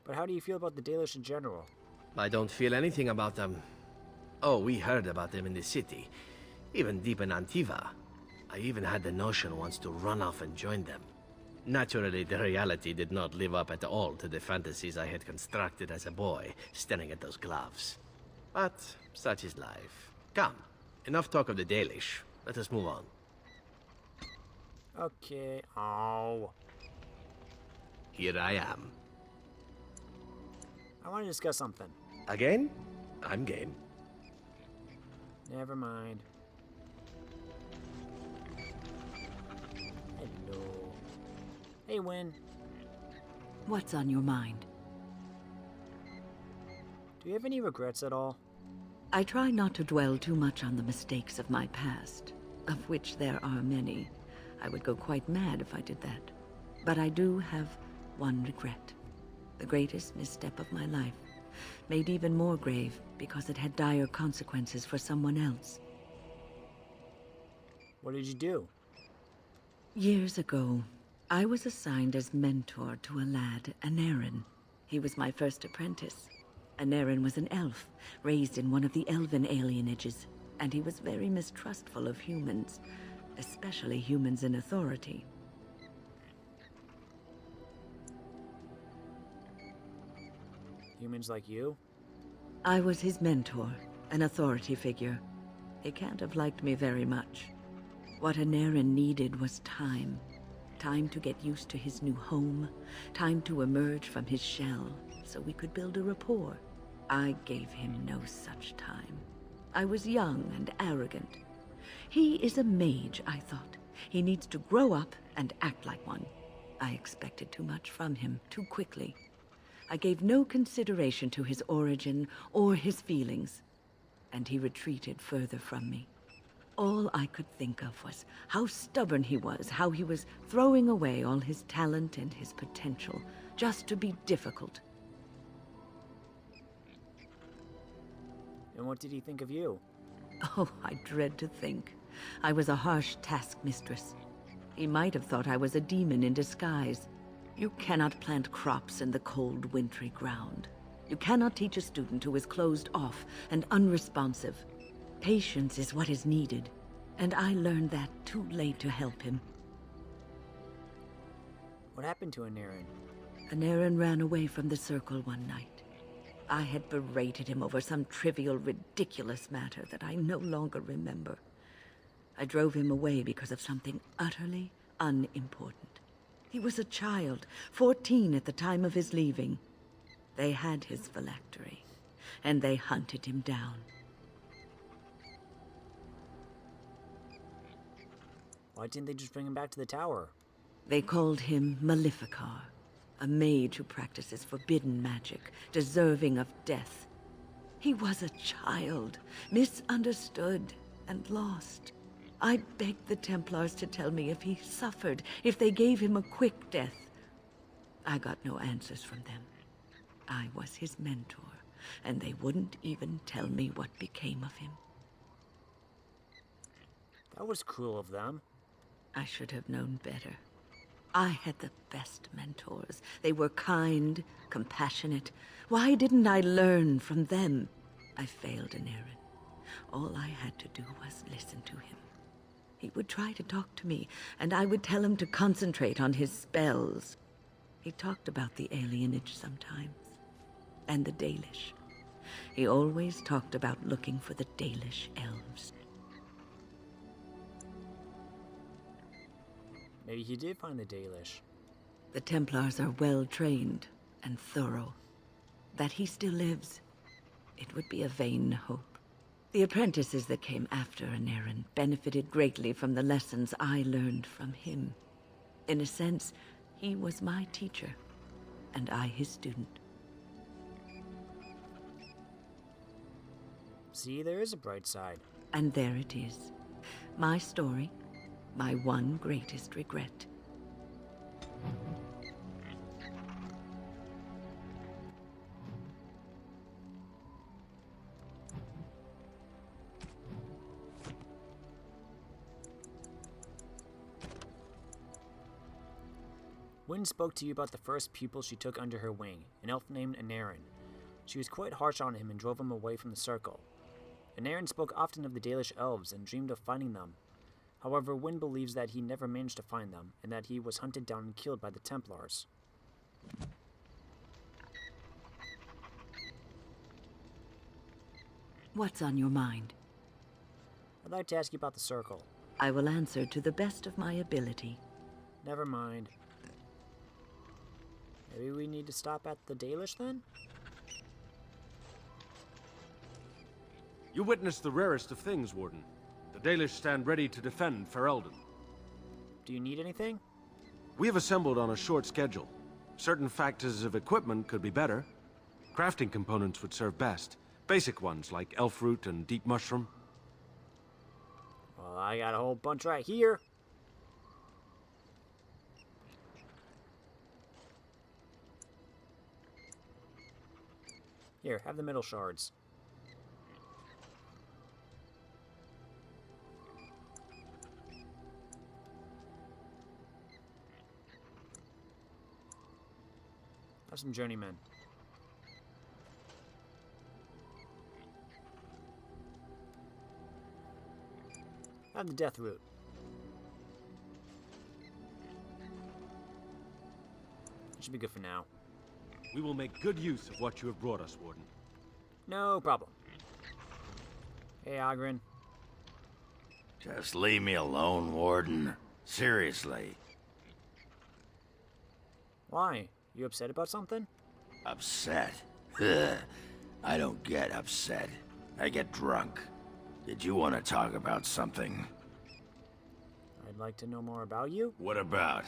[SPEAKER 1] But how do you feel about the Dalish in general?
[SPEAKER 16] I don't feel anything about them. Oh, we heard about them in the city, even deep in Antiva. I even had the notion once to run off and join them. Naturally, the reality did not live up at all to the fantasies I had constructed as a boy, staring at those gloves. But such is life. Come, enough talk of the Dalish. Let us move on.
[SPEAKER 1] Okay. Oh.
[SPEAKER 16] Here I am.
[SPEAKER 1] I want to discuss something.
[SPEAKER 16] Again? I'm game.
[SPEAKER 1] Never mind. Hello. Hey, Win.
[SPEAKER 3] What's on your mind?
[SPEAKER 1] Do you have any regrets at all?
[SPEAKER 3] I try not to dwell too much on the mistakes of my past, of which there are many. I would go quite mad if I did that. But I do have one regret. The greatest misstep of my life, made even more grave because it had dire consequences for someone else.
[SPEAKER 1] What did you do?
[SPEAKER 3] Years ago, I was assigned as mentor to a lad, Aedan. He was my first apprentice. Aedan was an elf, raised in one of the elven alienages, and he was very mistrustful of humans, especially humans in authority.
[SPEAKER 1] Humans like you?
[SPEAKER 3] I was his mentor, an authority figure. He can't have liked me very much. What Aedan needed was time. Time to get used to his new home, time to emerge from his shell, so we could build a rapport. I gave him no such time. I was young and arrogant. He is a mage, I thought. He needs to grow up and act like one. I expected too much from him, too quickly. I gave no consideration to his origin or his feelings, and he retreated further from me. All I could think of was how stubborn he was, how he was throwing away all his talent and his potential, just to be difficult.
[SPEAKER 1] And what did he think of you?
[SPEAKER 3] Oh, I dread to think. I was a harsh taskmistress. He might have thought I was a demon in disguise. You cannot plant crops in the cold, wintry ground. You cannot teach a student who is closed off and unresponsive. Patience is what is needed, and I learned that too late to help him.
[SPEAKER 1] What happened to Aedan?
[SPEAKER 3] Aedan ran away from the circle one night. I had berated him over some trivial, ridiculous matter that I no longer remember. I drove him away because of something utterly unimportant. He was a child, 14 at the time of his leaving. They had his phylactery, and they hunted him down.
[SPEAKER 1] Why didn't they just bring him back to the tower?
[SPEAKER 3] They called him Maleficar, a mage who practices forbidden magic, deserving of death. He was a child, misunderstood and lost. I begged the Templars to tell me if he suffered, if they gave him a quick death. I got no answers from them. I was his mentor, and they wouldn't even tell me what became of him.
[SPEAKER 1] That was cruel of them.
[SPEAKER 3] I should have known better. I had the best mentors. They were kind, compassionate. Why didn't I learn from them? I failed Aedan. All I had to do was listen to him. He would try to talk to me, and I would tell him to concentrate on his spells. He talked about the alienage sometimes, and the Dalish. He always talked about looking for the Dalish elves.
[SPEAKER 1] Maybe he did find the Dalish.
[SPEAKER 3] The Templars are well trained and thorough. That he still lives, it would be a vain hope. The apprentices that came after Aedan benefited greatly from the lessons I learned from him. In a sense, he was my teacher, and I his student.
[SPEAKER 1] See, there is a bright side.
[SPEAKER 3] And there it is. My story, my one greatest regret.
[SPEAKER 1] Wynne spoke to you about the first pupil she took under her wing, an elf named Aedan. She was quite harsh on him and drove him away from the circle. Aedan spoke often of the Dalish elves and dreamed of finding them. However, Wynne believes that he never managed to find them, and that he was hunted down and killed by the Templars.
[SPEAKER 18] What's on your mind?
[SPEAKER 1] I'd like to ask you about the circle.
[SPEAKER 18] I will answer to the best of my ability.
[SPEAKER 1] Never mind. Maybe we need to stop at the Dalish then?
[SPEAKER 11] You witnessed the rarest of things, Warden. The Dalish stand ready to defend Ferelden.
[SPEAKER 1] Do you need anything?
[SPEAKER 11] We have assembled on a short schedule. Certain factors of equipment could be better. Crafting components would serve best. Basic ones like elf root and deep mushroom.
[SPEAKER 1] Well, I got a whole bunch right here. Here, have the middle shards. Have some journeymen. Have the death root. Should be good for now.
[SPEAKER 11] We will make good use of what you have brought us, Warden.
[SPEAKER 1] No problem. Hey, Ogren.
[SPEAKER 17] Just leave me alone, Warden. Seriously.
[SPEAKER 1] Why? You upset about something?
[SPEAKER 17] Upset? Ugh. I don't get upset. I get drunk. Did you want to talk about something?
[SPEAKER 1] I'd like to know more about you.
[SPEAKER 17] What about?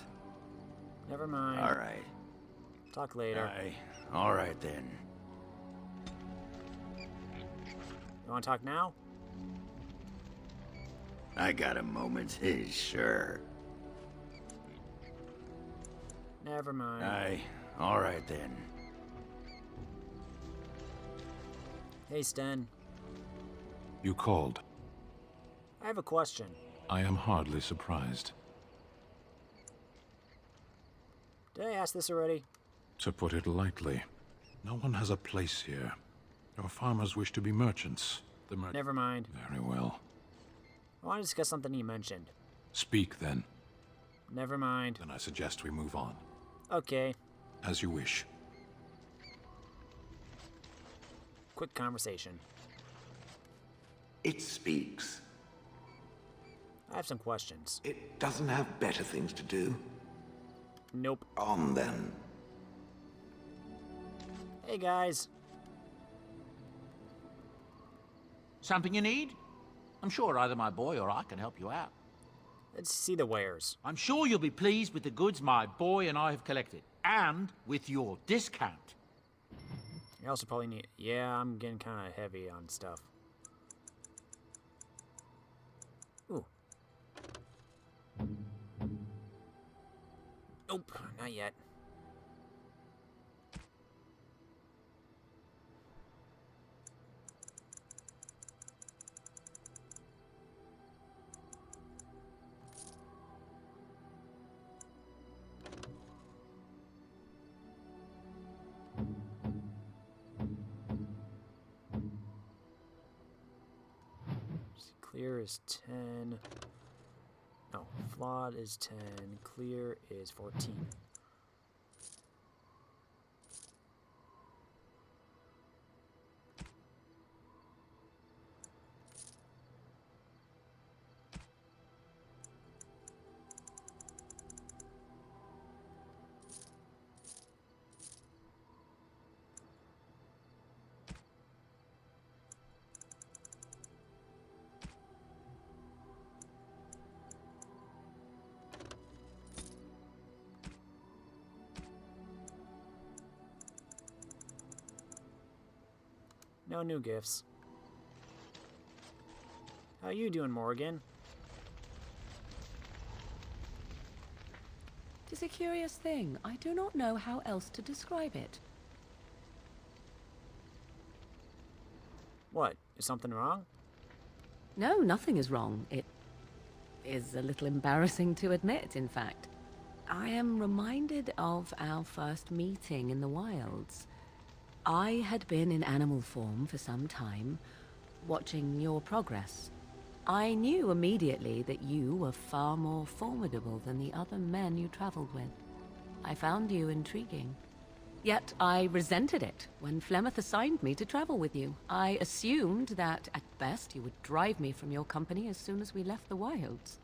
[SPEAKER 1] Never mind.
[SPEAKER 17] All right.
[SPEAKER 1] Talk later.
[SPEAKER 17] All right then.
[SPEAKER 1] You want to talk now?
[SPEAKER 17] I got a moment. Sure.
[SPEAKER 1] Never mind.
[SPEAKER 17] All right then.
[SPEAKER 1] Hey, Sten.
[SPEAKER 19] You called.
[SPEAKER 1] I have a question.
[SPEAKER 19] I am hardly surprised.
[SPEAKER 1] Did I ask this already?
[SPEAKER 19] To put it lightly, no one has a place here. Your farmers wish to be merchants.
[SPEAKER 1] Never mind.
[SPEAKER 19] Very well.
[SPEAKER 1] I want to discuss something you mentioned.
[SPEAKER 19] Speak, then.
[SPEAKER 1] Never mind.
[SPEAKER 19] Then I suggest we move on.
[SPEAKER 1] Okay.
[SPEAKER 19] As you wish.
[SPEAKER 1] Quick conversation.
[SPEAKER 5] It speaks.
[SPEAKER 1] I have some questions.
[SPEAKER 5] It doesn't have better things to do.
[SPEAKER 1] Nope.
[SPEAKER 5] On then.
[SPEAKER 1] Hey, guys.
[SPEAKER 20] Something you need? I'm sure either my boy or I can help you out.
[SPEAKER 1] Let's see the wares.
[SPEAKER 20] I'm sure you'll be pleased with the goods my boy and I have collected. And with your discount.
[SPEAKER 1] You also probably need... Yeah, I'm getting kind of heavy on stuff. Ooh. Nope, not yet. Clear is 10. No, flawed is 10. Clear is 14. No new gifts. How you doing, Morgan?
[SPEAKER 6] Tis a curious thing. I do not know how else to describe it.
[SPEAKER 1] What? Is something wrong?
[SPEAKER 6] No, nothing is wrong. It is a little embarrassing to admit, in fact. I am reminded of our first meeting in the wilds. I had been in animal form for some time, watching your progress. I knew immediately that you were far more formidable than the other men you traveled with. I found you intriguing. Yet I resented it when Flemeth assigned me to travel with you. I assumed that, at best, you would drive me from your company as soon as we left the wilds.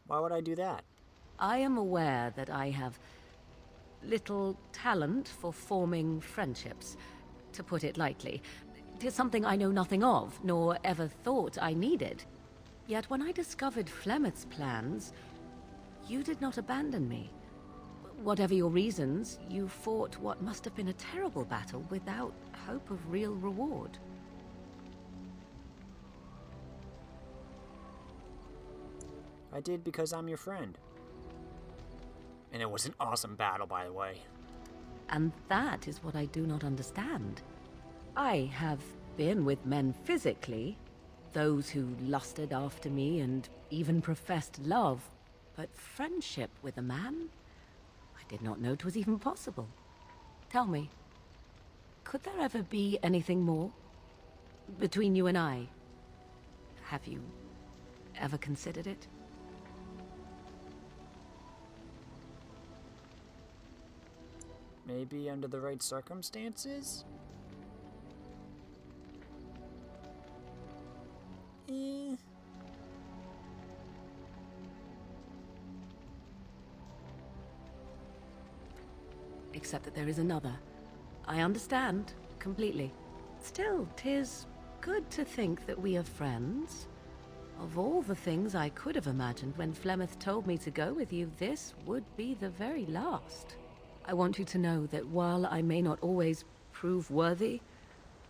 [SPEAKER 1] Why would I do that?
[SPEAKER 6] I am aware that I have little talent for forming friendships, to put it lightly. It is something I know nothing of, nor ever thought I needed. Yet when I discovered Flemeth's plans, you did not abandon me. Whatever your reasons, you fought what must have been a terrible battle without hope of real reward.
[SPEAKER 1] I did because I'm your friend. And it was an awesome battle, by the way.
[SPEAKER 6] And that is what I do not understand. I have been with men physically, those who lusted after me and even professed love, but friendship with a man? I did not know it was even possible. Tell me, could there ever be anything more between you and I? Have you ever considered it?
[SPEAKER 1] Maybe under the right circumstances?
[SPEAKER 6] Except that there is another. I understand, completely. Still, 'tis good to think that we are friends. Of all the things I could have imagined when Flemeth told me to go with you, this would be the very last. I want you to know that while I may not always prove worthy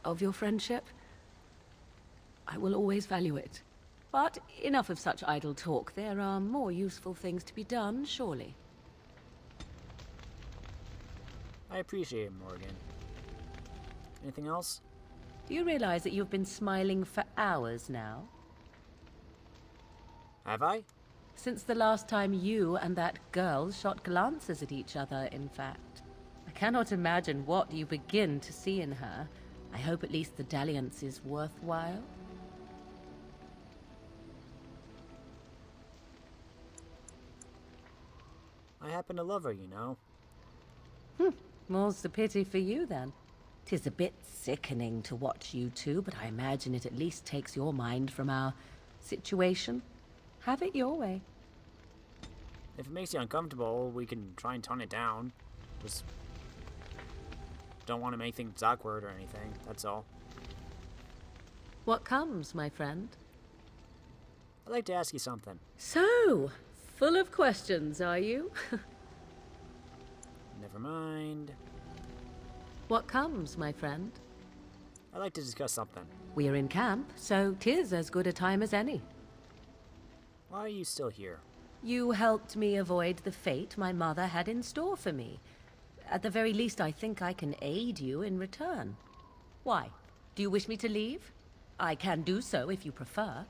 [SPEAKER 6] of your friendship, I will always value it. But enough of such idle talk. There are more useful things to be done, surely.
[SPEAKER 1] I appreciate it, Morgan. Anything else?
[SPEAKER 6] Do you realize that you've been smiling for hours now?
[SPEAKER 1] Have I?
[SPEAKER 6] Since the last time you and that girl shot glances at each other, in fact. I cannot imagine what you begin to see in her. I hope at least the dalliance is worthwhile.
[SPEAKER 1] I happen to love her, you know.
[SPEAKER 6] More's the pity for you, then. 'Tis a bit sickening to watch you two, but I imagine it at least takes your mind from our situation. Have it your way.
[SPEAKER 1] If it makes you uncomfortable, we can try and tone it down. Just don't want to make things awkward or anything, that's all.
[SPEAKER 6] What comes, my friend?
[SPEAKER 1] I'd like to ask you something.
[SPEAKER 6] So, full of questions, are you?
[SPEAKER 1] Never mind.
[SPEAKER 6] What comes, my friend?
[SPEAKER 1] I'd like to discuss something.
[SPEAKER 6] We are in camp, so 'tis as good a time as any.
[SPEAKER 1] Why are you still here?
[SPEAKER 6] You helped me avoid the fate my mother had in store for me. At the very least, I think I can aid you in return. Why? Do you wish me to leave? I can do so if you prefer.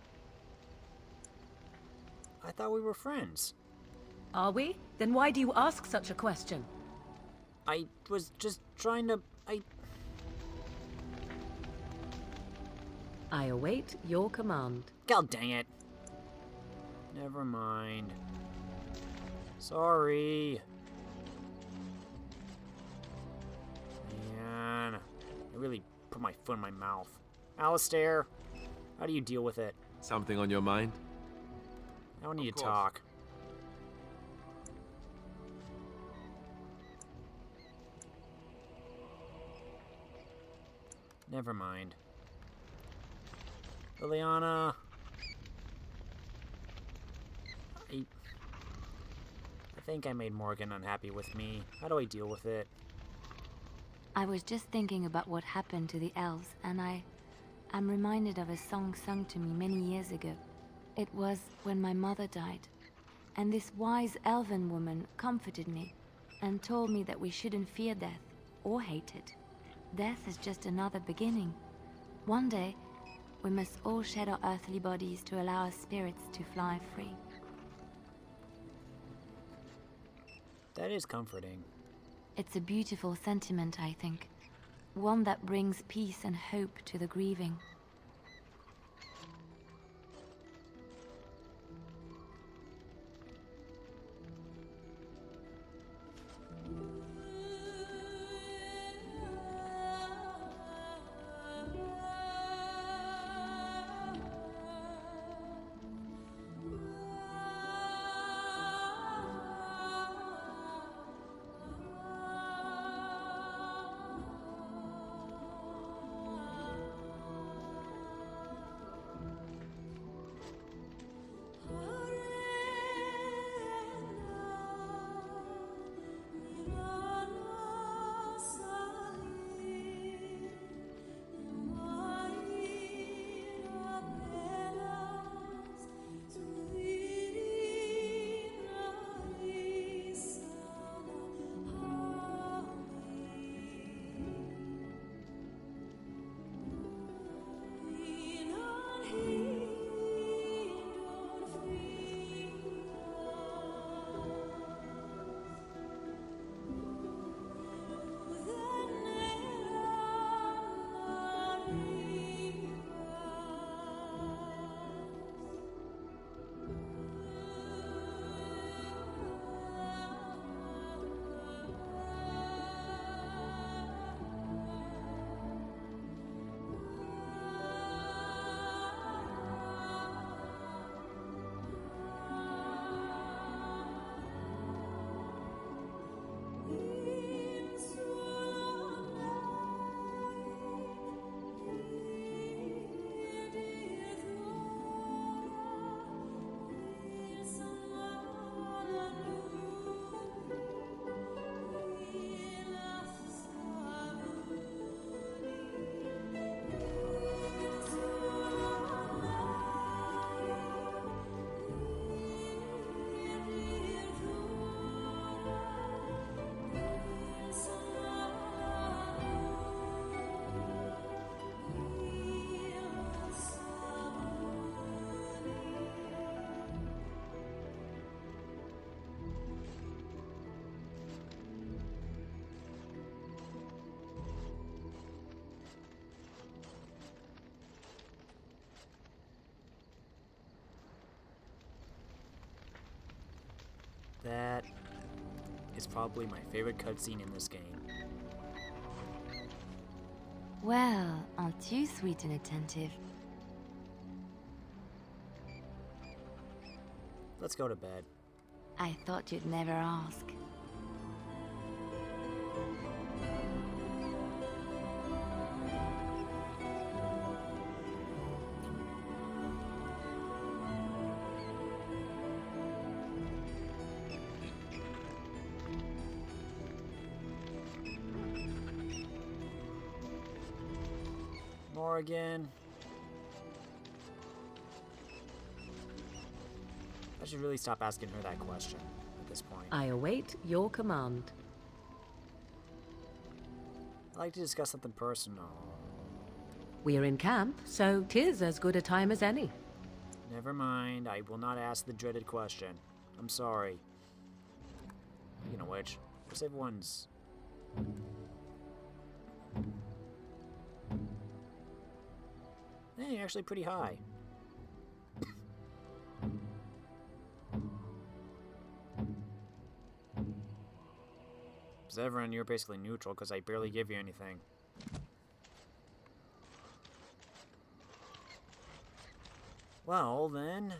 [SPEAKER 1] I thought we were friends.
[SPEAKER 6] Are we? Then why do you ask such a question?
[SPEAKER 1] I was just trying to...
[SPEAKER 6] I await your command.
[SPEAKER 1] God dang it. Never mind. Sorry. Man, I really put my foot in my mouth. Alistair, how do you deal with it?
[SPEAKER 15] Something on your mind?
[SPEAKER 1] I don't need to talk. Never mind. Liliana. I think I made Morgan unhappy with me. How do I deal with it?
[SPEAKER 9] I was just thinking about what happened to the elves, and I'm reminded of a song sung to me many years ago. It was when my mother died, and this wise elven woman comforted me and told me that we shouldn't fear death or hate it. Death is just another beginning. One day, we must all shed our earthly bodies to allow our spirits to fly free.
[SPEAKER 1] That is comforting.
[SPEAKER 9] It's a beautiful sentiment, I think. One that brings peace and hope to the grieving.
[SPEAKER 1] That is probably my favorite cutscene in this game.
[SPEAKER 9] Well, aren't you sweet and attentive?
[SPEAKER 1] Let's go to bed.
[SPEAKER 9] I thought you'd never ask.
[SPEAKER 1] Morgan. I should really stop asking her that question at this point.
[SPEAKER 6] I await your command.
[SPEAKER 1] I'd like to discuss something personal.
[SPEAKER 6] We're in camp, so 'tis as good a time as any.
[SPEAKER 1] Never mind, I will not ask the dreaded question. I'm sorry. Speaking of which, what's everyone's... Hey, actually pretty high. Severin, you're basically neutral because I barely give you anything. Well, then...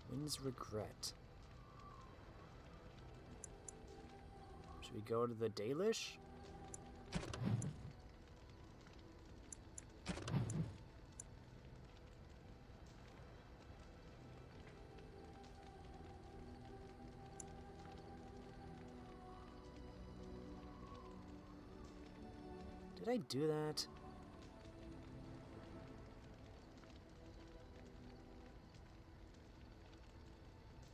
[SPEAKER 1] Wind's Regret. Should we go to the Dalish? Did I do that?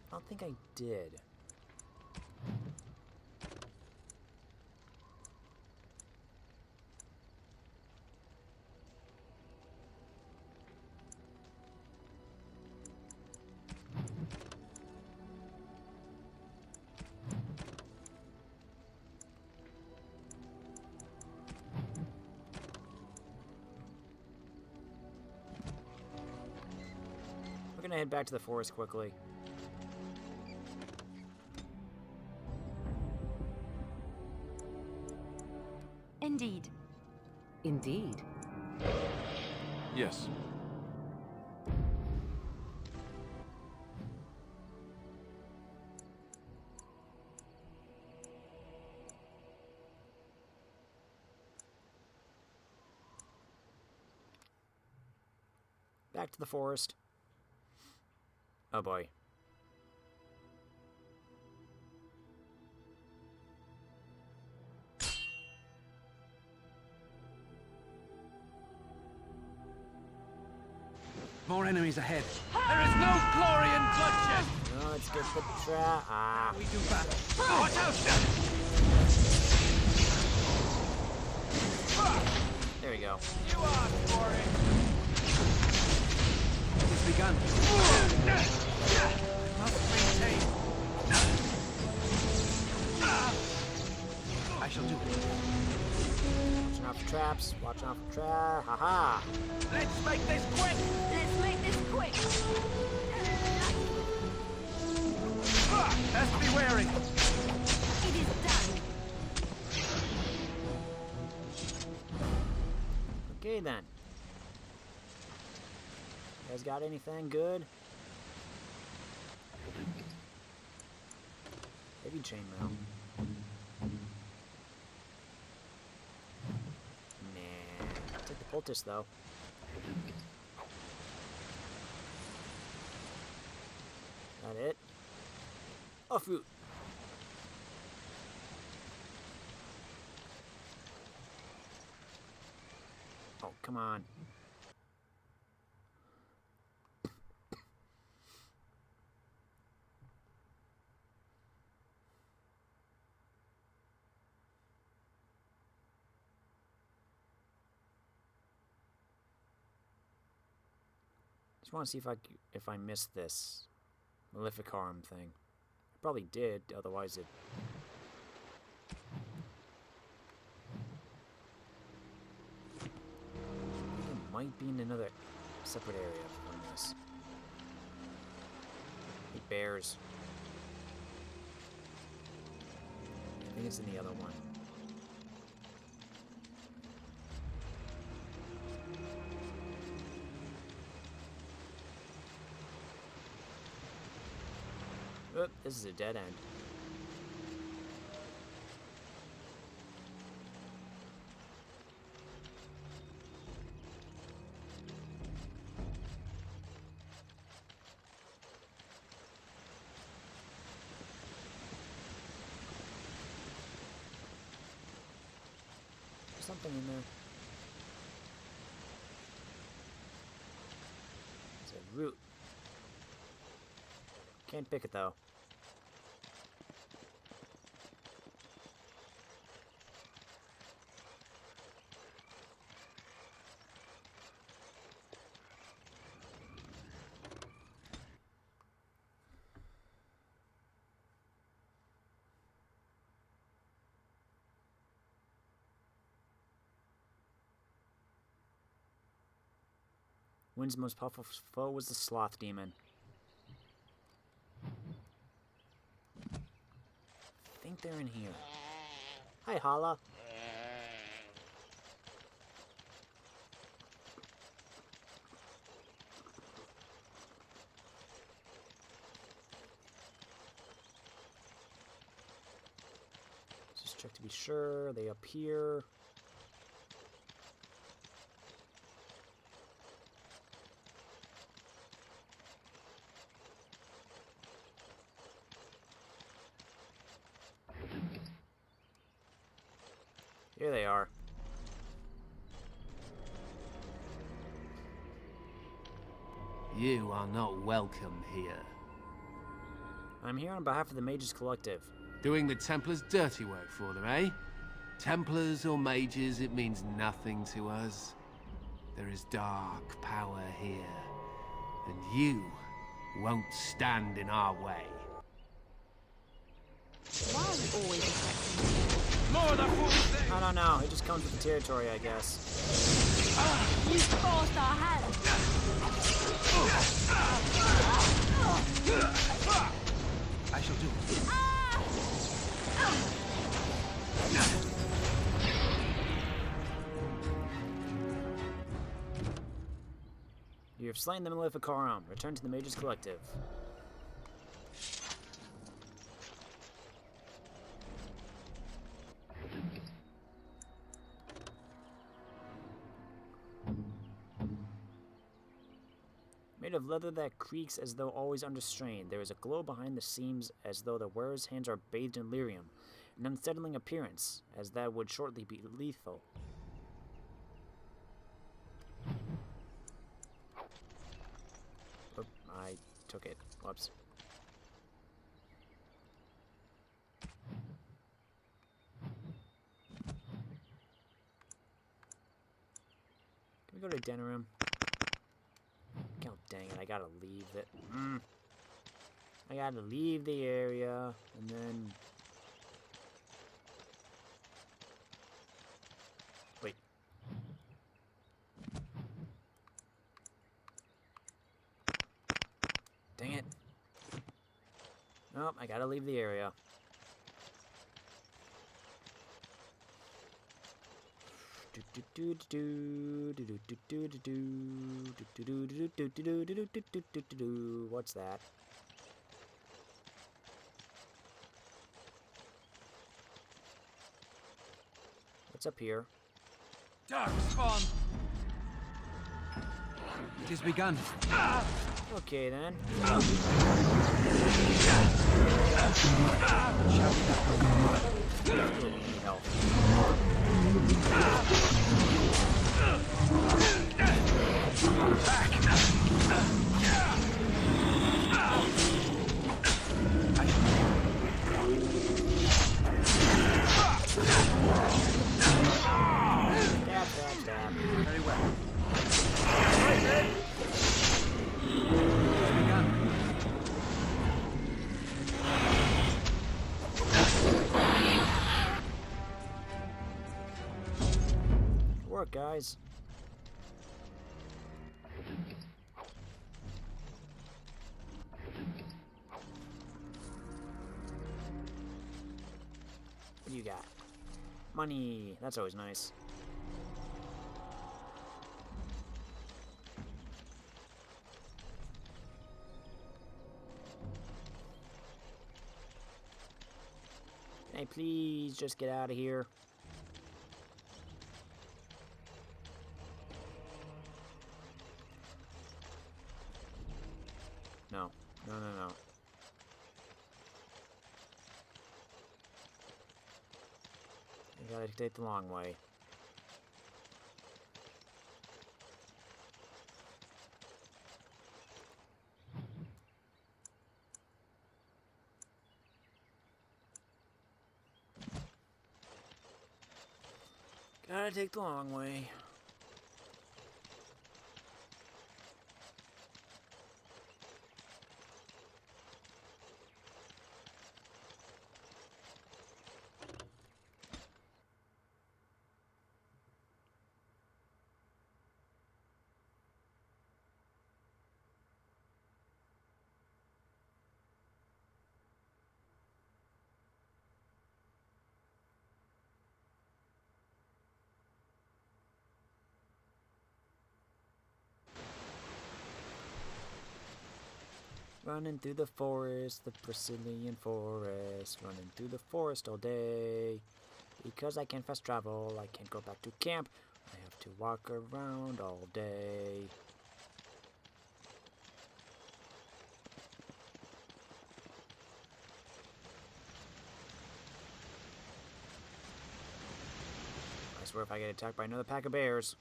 [SPEAKER 1] I don't think I did. gonna head back to the forest quickly.
[SPEAKER 9] Indeed.
[SPEAKER 6] Indeed.
[SPEAKER 15] Yes.
[SPEAKER 1] Back to the forest. Oh boy.
[SPEAKER 16] More enemies ahead.
[SPEAKER 20] There is no glory in bloodshed!
[SPEAKER 1] No, let's get the trap. Ah.
[SPEAKER 20] We do battle. Watch out!
[SPEAKER 1] There we go.
[SPEAKER 20] You asked for it!
[SPEAKER 16] It's begun.
[SPEAKER 20] Must maintain.
[SPEAKER 16] I shall do it.
[SPEAKER 1] Watching out for traps. Watching out for traps. Haha.
[SPEAKER 20] Let's make this quick!
[SPEAKER 9] Let's make this quick.
[SPEAKER 20] Best be wary!
[SPEAKER 9] It is done.
[SPEAKER 1] Okay then. You guys got anything good? Heavy chainmail. Nah. I'll take the poultice though. That it? Oh, fruit. Oh, come on. Just want to see if I missed this Maleficarum thing. I probably did, otherwise it. It might be in another separate area from this. Hey, bears. I think it's in the other one. Oop, this is a dead end. There's something in there. It's a root. Can't pick it though. Wind's most powerful foe was the sloth demon. I think they're in here. Hi, Hala. Just check to be sure. Are they up here? Here they are.
[SPEAKER 16] You are not welcome here.
[SPEAKER 1] I'm here on behalf of the Mages Collective.
[SPEAKER 16] Doing the Templars' dirty work for them, eh? Templars or mages, it means nothing to us. There is dark power here, and you won't stand in our way.
[SPEAKER 9] Why are we always attacking?
[SPEAKER 20] More of the foolish thing!
[SPEAKER 1] I don't know. It just comes with the territory, I guess.
[SPEAKER 9] You forced our hand!
[SPEAKER 1] slain the Maleficarum. Return to the Mages Collective. Made of leather that creaks as though always under strain. There is a glow behind the seams as though the wearer's hands are bathed in lyrium. An unsettling appearance, as that would shortly be lethal. Oop, I took it. Whoops. Can we go to dinner room? God dang it, I gotta leave it. I gotta leave the area, and then... Wait. Dang it. Nope, I gotta leave the area. What's that? What's up here?
[SPEAKER 21] Dark spawn. It has begun.
[SPEAKER 1] Okay then. Stab.
[SPEAKER 21] Very well.
[SPEAKER 1] Good work, guys. What do you got? Money. That's always nice. Hey, please just get out of here. No. No, no, no. You gotta take the long way. Gotta take the long way. Running through the forest, the Brazilian forest. Running through the forest all day. Because I can't fast travel, I can't go back to camp. I have to walk around all day. I swear if I get attacked by another pack of bears.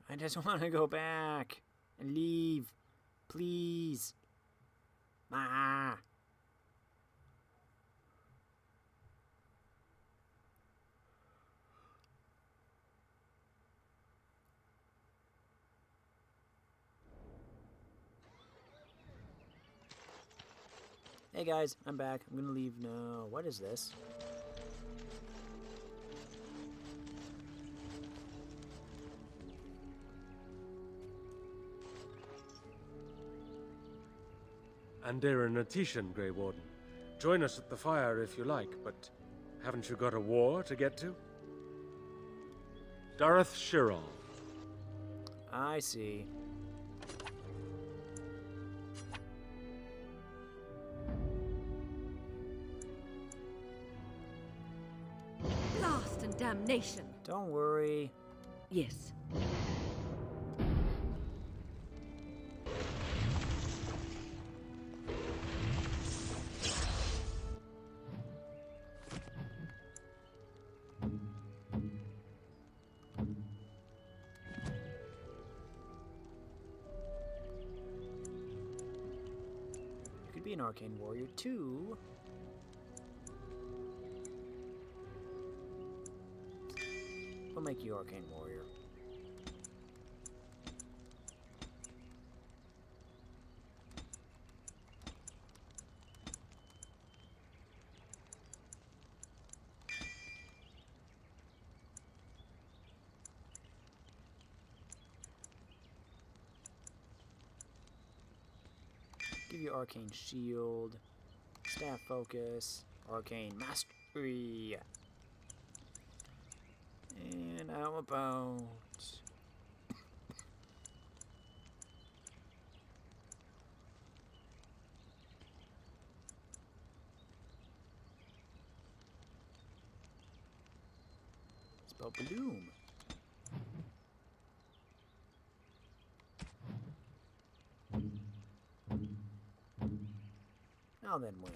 [SPEAKER 1] I just want to go back and leave. Please. Ah. Hey guys, I'm back. I'm gonna leave now. What is this?
[SPEAKER 11] Aedan and Aedan, Grey Warden. Join us at the fire if you like, but haven't you got a war to get to? Dareth Shirral.
[SPEAKER 1] I see.
[SPEAKER 6] Blast and damnation!
[SPEAKER 1] Don't worry.
[SPEAKER 18] Yes.
[SPEAKER 1] You could be an arcane warrior too. We'll make you arcane warrior. Give you arcane shield, staff focus, arcane mastery. And how about... spell bloom. Now then, win.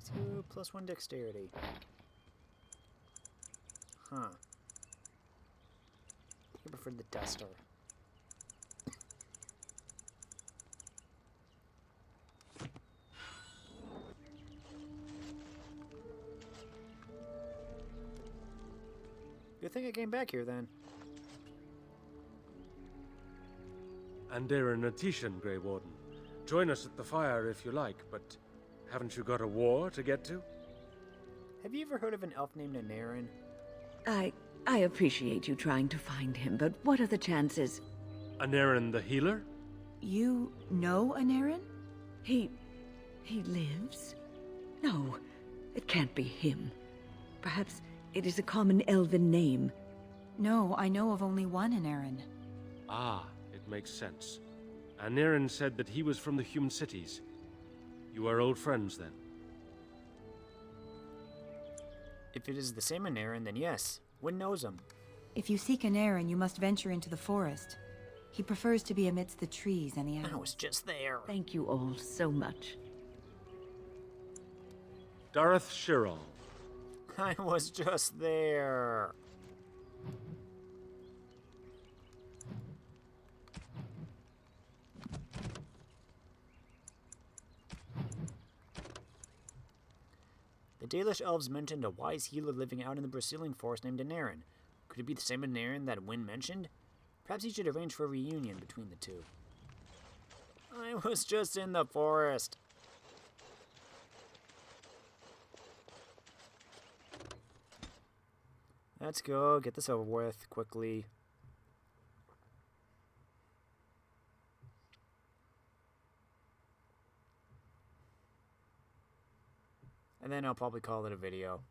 [SPEAKER 1] So, +1 dexterity. Huh. I prefer the duster. Good thing I came back here then.
[SPEAKER 11] Aedan and Aedan, Grey Warden. Join us at the fire if you like, but haven't you got a war to get to?
[SPEAKER 1] Have you ever heard of an elf named Aedan?
[SPEAKER 18] I appreciate you trying to find him, but what are the chances?
[SPEAKER 11] Aedan the healer?
[SPEAKER 4] You know Aedan?
[SPEAKER 18] He lives? No, it can't be him. Perhaps it is a common elven name.
[SPEAKER 4] No, I know of only one Aedan.
[SPEAKER 11] Ah, it makes sense. Aedan said that he was from the human cities. You are old friends, then?
[SPEAKER 1] If it is the same Aedan, then yes. Wynn knows him.
[SPEAKER 4] If you seek Aedan, you must venture into the forest. He prefers to be amidst the trees and the animals.
[SPEAKER 1] I was just there.
[SPEAKER 18] Thank you all so much.
[SPEAKER 11] Dareth Shirral.
[SPEAKER 1] I was just there. The Dalish elves mentioned a wise healer living out in the Brazilian forest named Aedan. Could it be the same Aedan that Wynn mentioned? Perhaps he should arrange for a reunion between the two. I was just in the forest. Let's go get this over with quickly. And then I'll probably call it a video.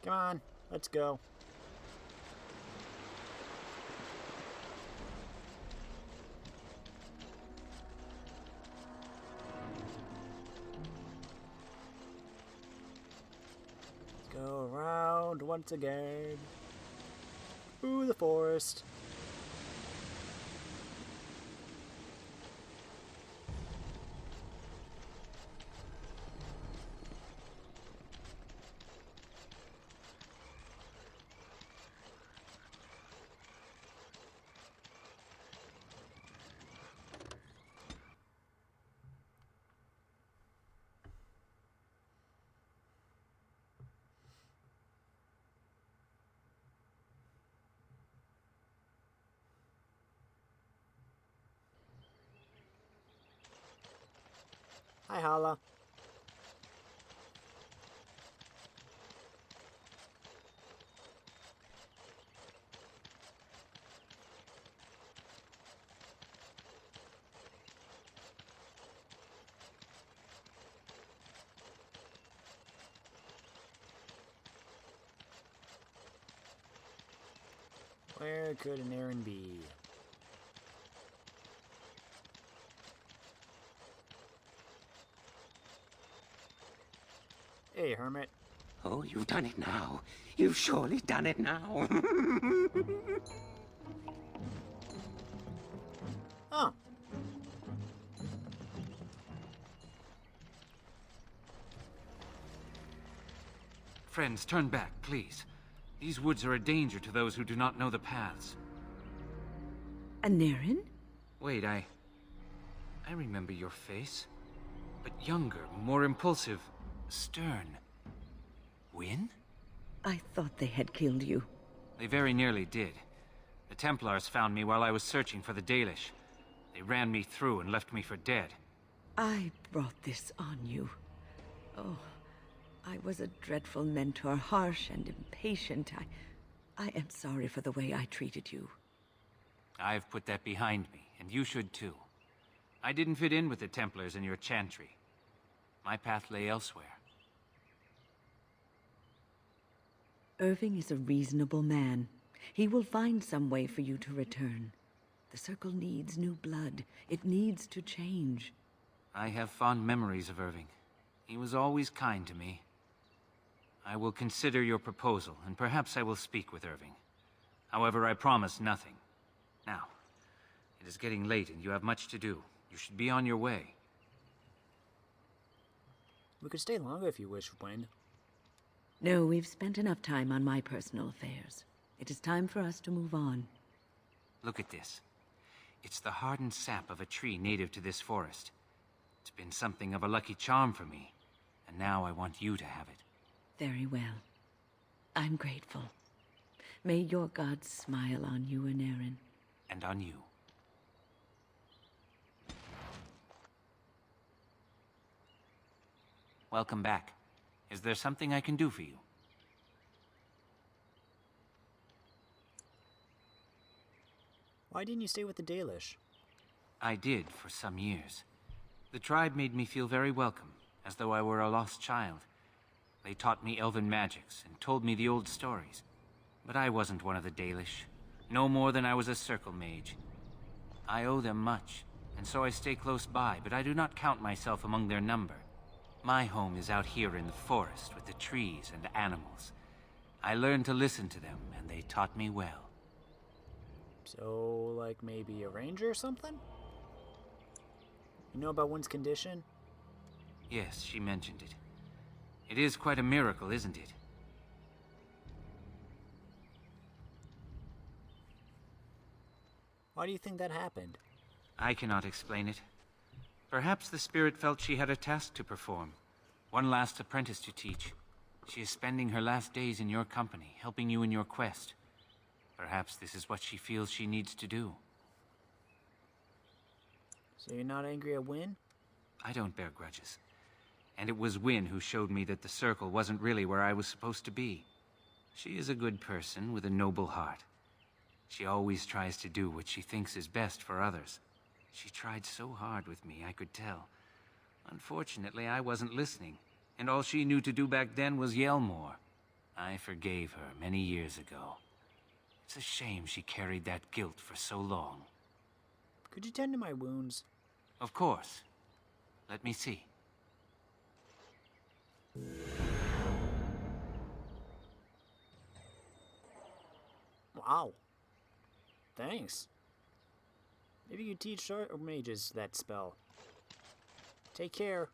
[SPEAKER 1] Come on, let's go. Go around once again through the forest. Hi, Hala. Where could an Aedan be? Hey, Hermit.
[SPEAKER 2] Oh, you've done it now. You've surely done it now.
[SPEAKER 1] Oh.
[SPEAKER 21] Friends, turn back, please. These woods are a danger to those who do not know the paths.
[SPEAKER 18] An Aedan?
[SPEAKER 21] Wait, I remember your face. But younger, more impulsive, stern. Wynn?
[SPEAKER 18] I thought they had killed you.
[SPEAKER 21] They very nearly did. The Templars found me while I was searching for the Dalish. They ran me through and left me for dead.
[SPEAKER 18] I brought this on you. Oh, I was a dreadful mentor, harsh and impatient. I am sorry for the way I treated you.
[SPEAKER 21] I've put that behind me, and you should too. I didn't fit in with the Templars in your chantry. My path lay elsewhere.
[SPEAKER 18] Irving is a reasonable man. He will find some way for you to return. The Circle needs new blood. It needs to change.
[SPEAKER 21] I have fond memories of Irving. He was always kind to me. I will consider your proposal, and perhaps I will speak with Irving. However, I promise nothing. Now, it is getting late and you have much to do. You should be on your way.
[SPEAKER 1] We could stay longer if you wish, Wynn.
[SPEAKER 18] No, we've spent enough time on my personal affairs. It is time for us to move on.
[SPEAKER 21] Look at this. It's the hardened sap of a tree native to this forest. It's been something of a lucky charm for me, and now I want you to have it.
[SPEAKER 18] Very well. I'm grateful. May your gods smile on you and Aedan.
[SPEAKER 21] And on you. Welcome back. Is there something I can do for you?
[SPEAKER 1] Why didn't you stay with the Dalish?
[SPEAKER 21] I did for some years. The tribe made me feel very welcome, as though I were a lost child. They taught me elven magics and told me the old stories. But I wasn't one of the Dalish, no more than I was a circle mage. I owe them much, and so I stay close by, but I do not count myself among their number. My home is out here in the forest with the trees and animals. I learned to listen to them, and they taught me well.
[SPEAKER 1] So, like maybe a ranger or something? You know about Wynn's condition?
[SPEAKER 21] Yes, she mentioned it. It is quite a miracle, isn't it?
[SPEAKER 1] Why do you think that happened?
[SPEAKER 21] I cannot explain it. Perhaps the spirit felt she had a task to perform. One last apprentice to teach. She is spending her last days in your company, helping you in your quest. Perhaps this is what she feels she needs to do.
[SPEAKER 1] So you're not angry at Wynn?
[SPEAKER 21] I don't bear grudges. And it was Wynn who showed me that the Circle wasn't really where I was supposed to be. She is a good person with a noble heart. She always tries to do what she thinks is best for others. She tried so hard with me, I could tell. Unfortunately, I wasn't listening, and all she knew to do back then was yell more. I forgave her many years ago. It's a shame she carried that guilt for so long.
[SPEAKER 1] Could you tend to my wounds?
[SPEAKER 21] Of course. Let me see.
[SPEAKER 1] Wow. Thanks. Maybe you teach short mages that spell. Take care.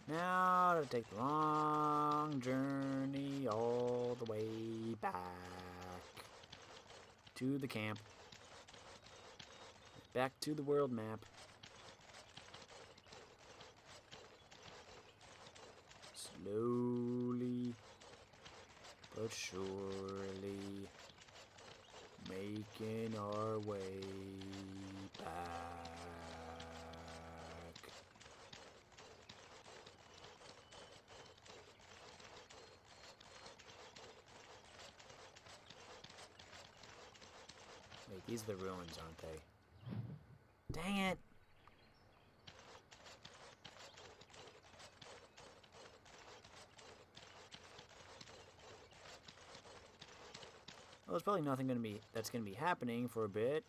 [SPEAKER 1] Now to take the long journey all the way back to the camp. Back to the world map. Slowly but surely making our way back. Wait, these are the ruins, aren't they? Dang it! Well, there's probably nothing that's gonna be happening for a bit.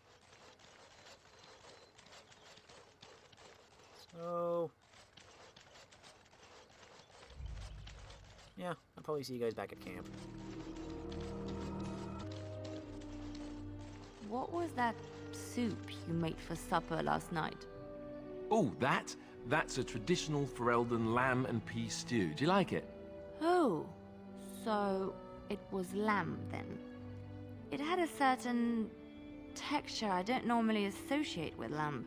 [SPEAKER 1] So yeah, I'll probably see you guys back at camp.
[SPEAKER 9] What was that soup you made for supper last night?
[SPEAKER 15] Oh, that's a traditional Ferelden lamb and pea stew. Do you like it?
[SPEAKER 9] Oh, so it was lamb then. It had a certain texture I don't normally associate with lamb.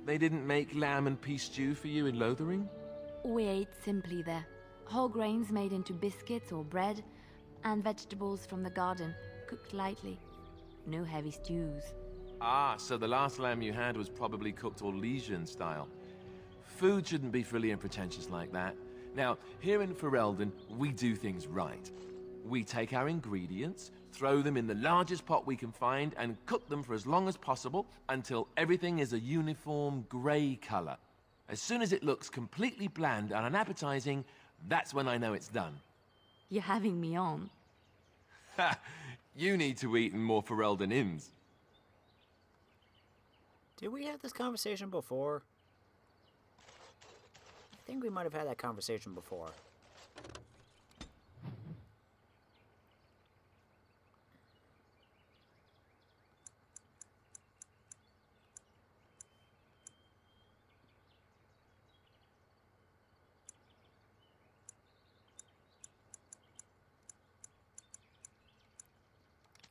[SPEAKER 15] They didn't make lamb and pea stew for you in Lothering?
[SPEAKER 9] We ate simply there. Whole grains made into biscuits or bread, and vegetables from the garden, cooked lightly. No heavy stews.
[SPEAKER 15] Ah, so the last lamb you had was probably cooked Orlesian style. Food shouldn't be frilly and pretentious like that. Now, here in Ferelden, we do things right. We take our ingredients, throw them in the largest pot we can find, and cook them for as long as possible until everything is a uniform grey colour. As soon as it looks completely bland and unappetizing, that's when I know it's done.
[SPEAKER 9] You're having me on.
[SPEAKER 15] Ha! You need to eat in more Ferelden inns.
[SPEAKER 1] Did we have this conversation before? I think we might have had that conversation before.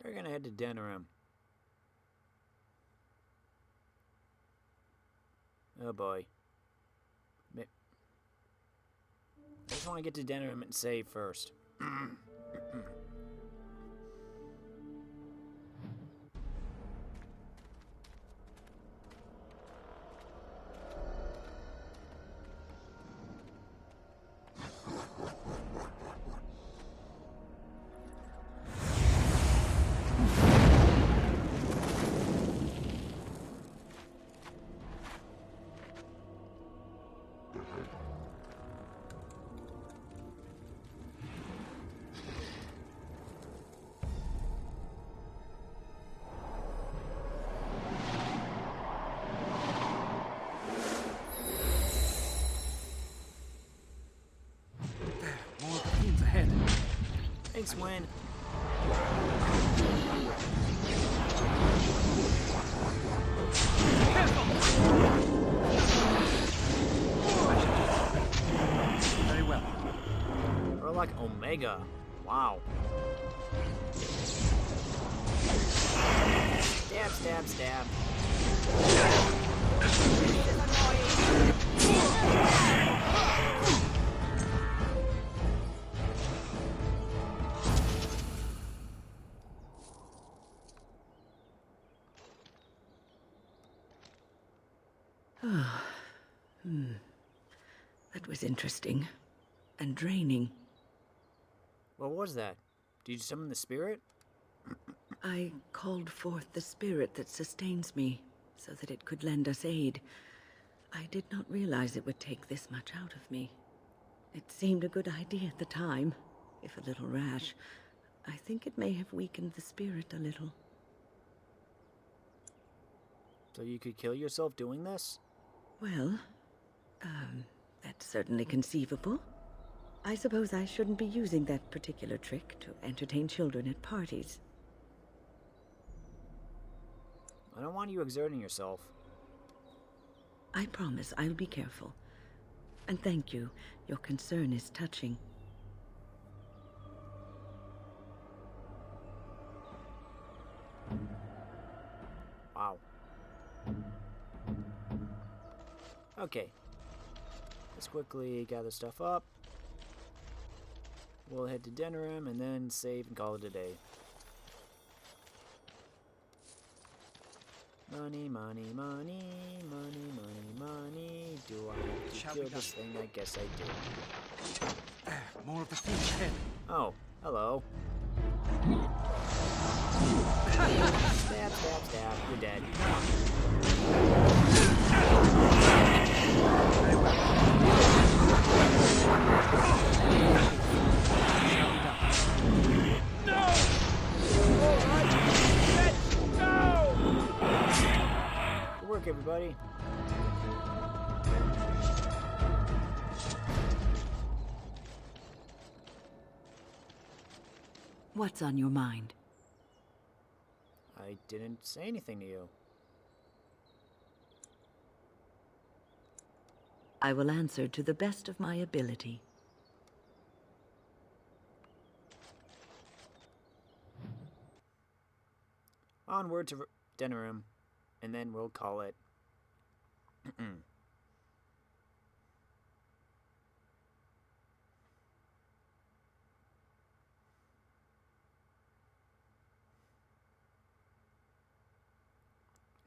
[SPEAKER 1] We're gonna head to Denerim. Oh boy. I just want to get to Denerim and save first. Thanks, Win.
[SPEAKER 7] Very well.
[SPEAKER 1] Or like Omega. Wow. Stab, stab, stab.
[SPEAKER 18] That was interesting. And draining.
[SPEAKER 1] What was that? Did you summon the spirit?
[SPEAKER 18] I called forth the spirit that sustains me, so that it could lend us aid. I did not realize it would take this much out of me. It seemed a good idea at the time, if a little rash. I think it may have weakened the spirit a little.
[SPEAKER 1] So you could kill yourself doing this?
[SPEAKER 18] Well, that's certainly conceivable. I suppose I shouldn't be using that particular trick to entertain children at parties.
[SPEAKER 1] I don't want you exerting yourself.
[SPEAKER 18] I promise I'll be careful. And thank you. Your concern is touching.
[SPEAKER 1] Wow. Okay. Let's quickly gather stuff up. We'll head to Denerim and then save and call it a day. Money, money, money, money, money, money. Do I have to kill this thing? I guess I do.
[SPEAKER 20] More of the fish ahead.
[SPEAKER 1] Oh, hello. Stab, stab, stab. You're dead.
[SPEAKER 2] No! Alright! Let's go!
[SPEAKER 1] Good work, everybody.
[SPEAKER 18] What's on your mind?
[SPEAKER 1] I didn't say anything to you.
[SPEAKER 18] I will answer to the best of my ability.
[SPEAKER 1] Onward to dinner room, and then we'll call it.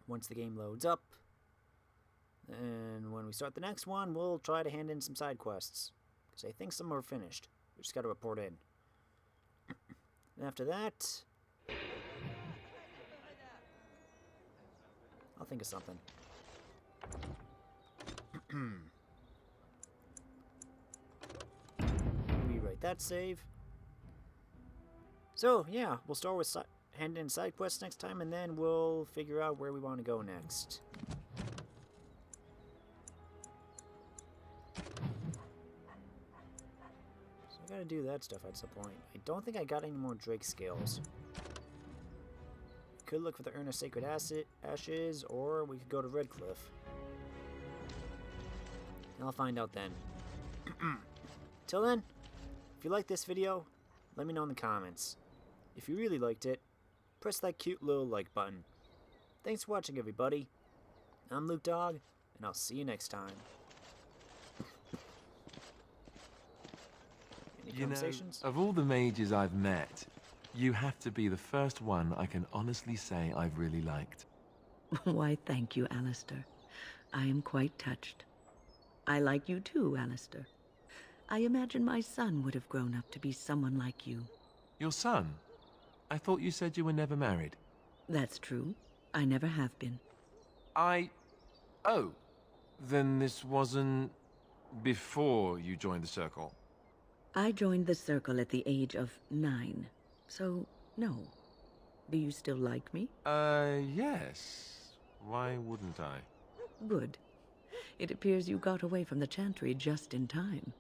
[SPEAKER 1] Once the game loads up, and when we start the next one, we'll try to hand in some side quests, because I think some are finished. We just got to report in. And after that, I'll think of something. Rewrite that save. So, yeah, we'll start with hand in side quests next time, and then we'll figure out where we want to go next. So I gotta do that stuff at some point. I don't think I got any more Drake scales. Could look for the Urn of Sacred Ashes, or we could go to Redcliffe. And I'll find out then. Till then, if you liked this video, let me know in the comments. If you really liked it, press that cute little like button. Thanks for watching, everybody. I'm Luke Dog, and I'll see you next time. Any conversations?
[SPEAKER 15] Of all the mages I've met, you have to be the first one I can honestly say I've really liked.
[SPEAKER 18] Why, thank you, Alistair. I am quite touched. I like you too, Alistair. I imagine my son would have grown up to be someone like you.
[SPEAKER 15] Your son? I thought you said you were never married.
[SPEAKER 18] That's true. I never have been.
[SPEAKER 15] Oh. Then this wasn't before you joined the Circle?
[SPEAKER 18] I joined the Circle at the age of 9. So, no. Do you still like me?
[SPEAKER 15] Yes. Why wouldn't I?
[SPEAKER 18] Good. It appears you got away from the Chantry just in time.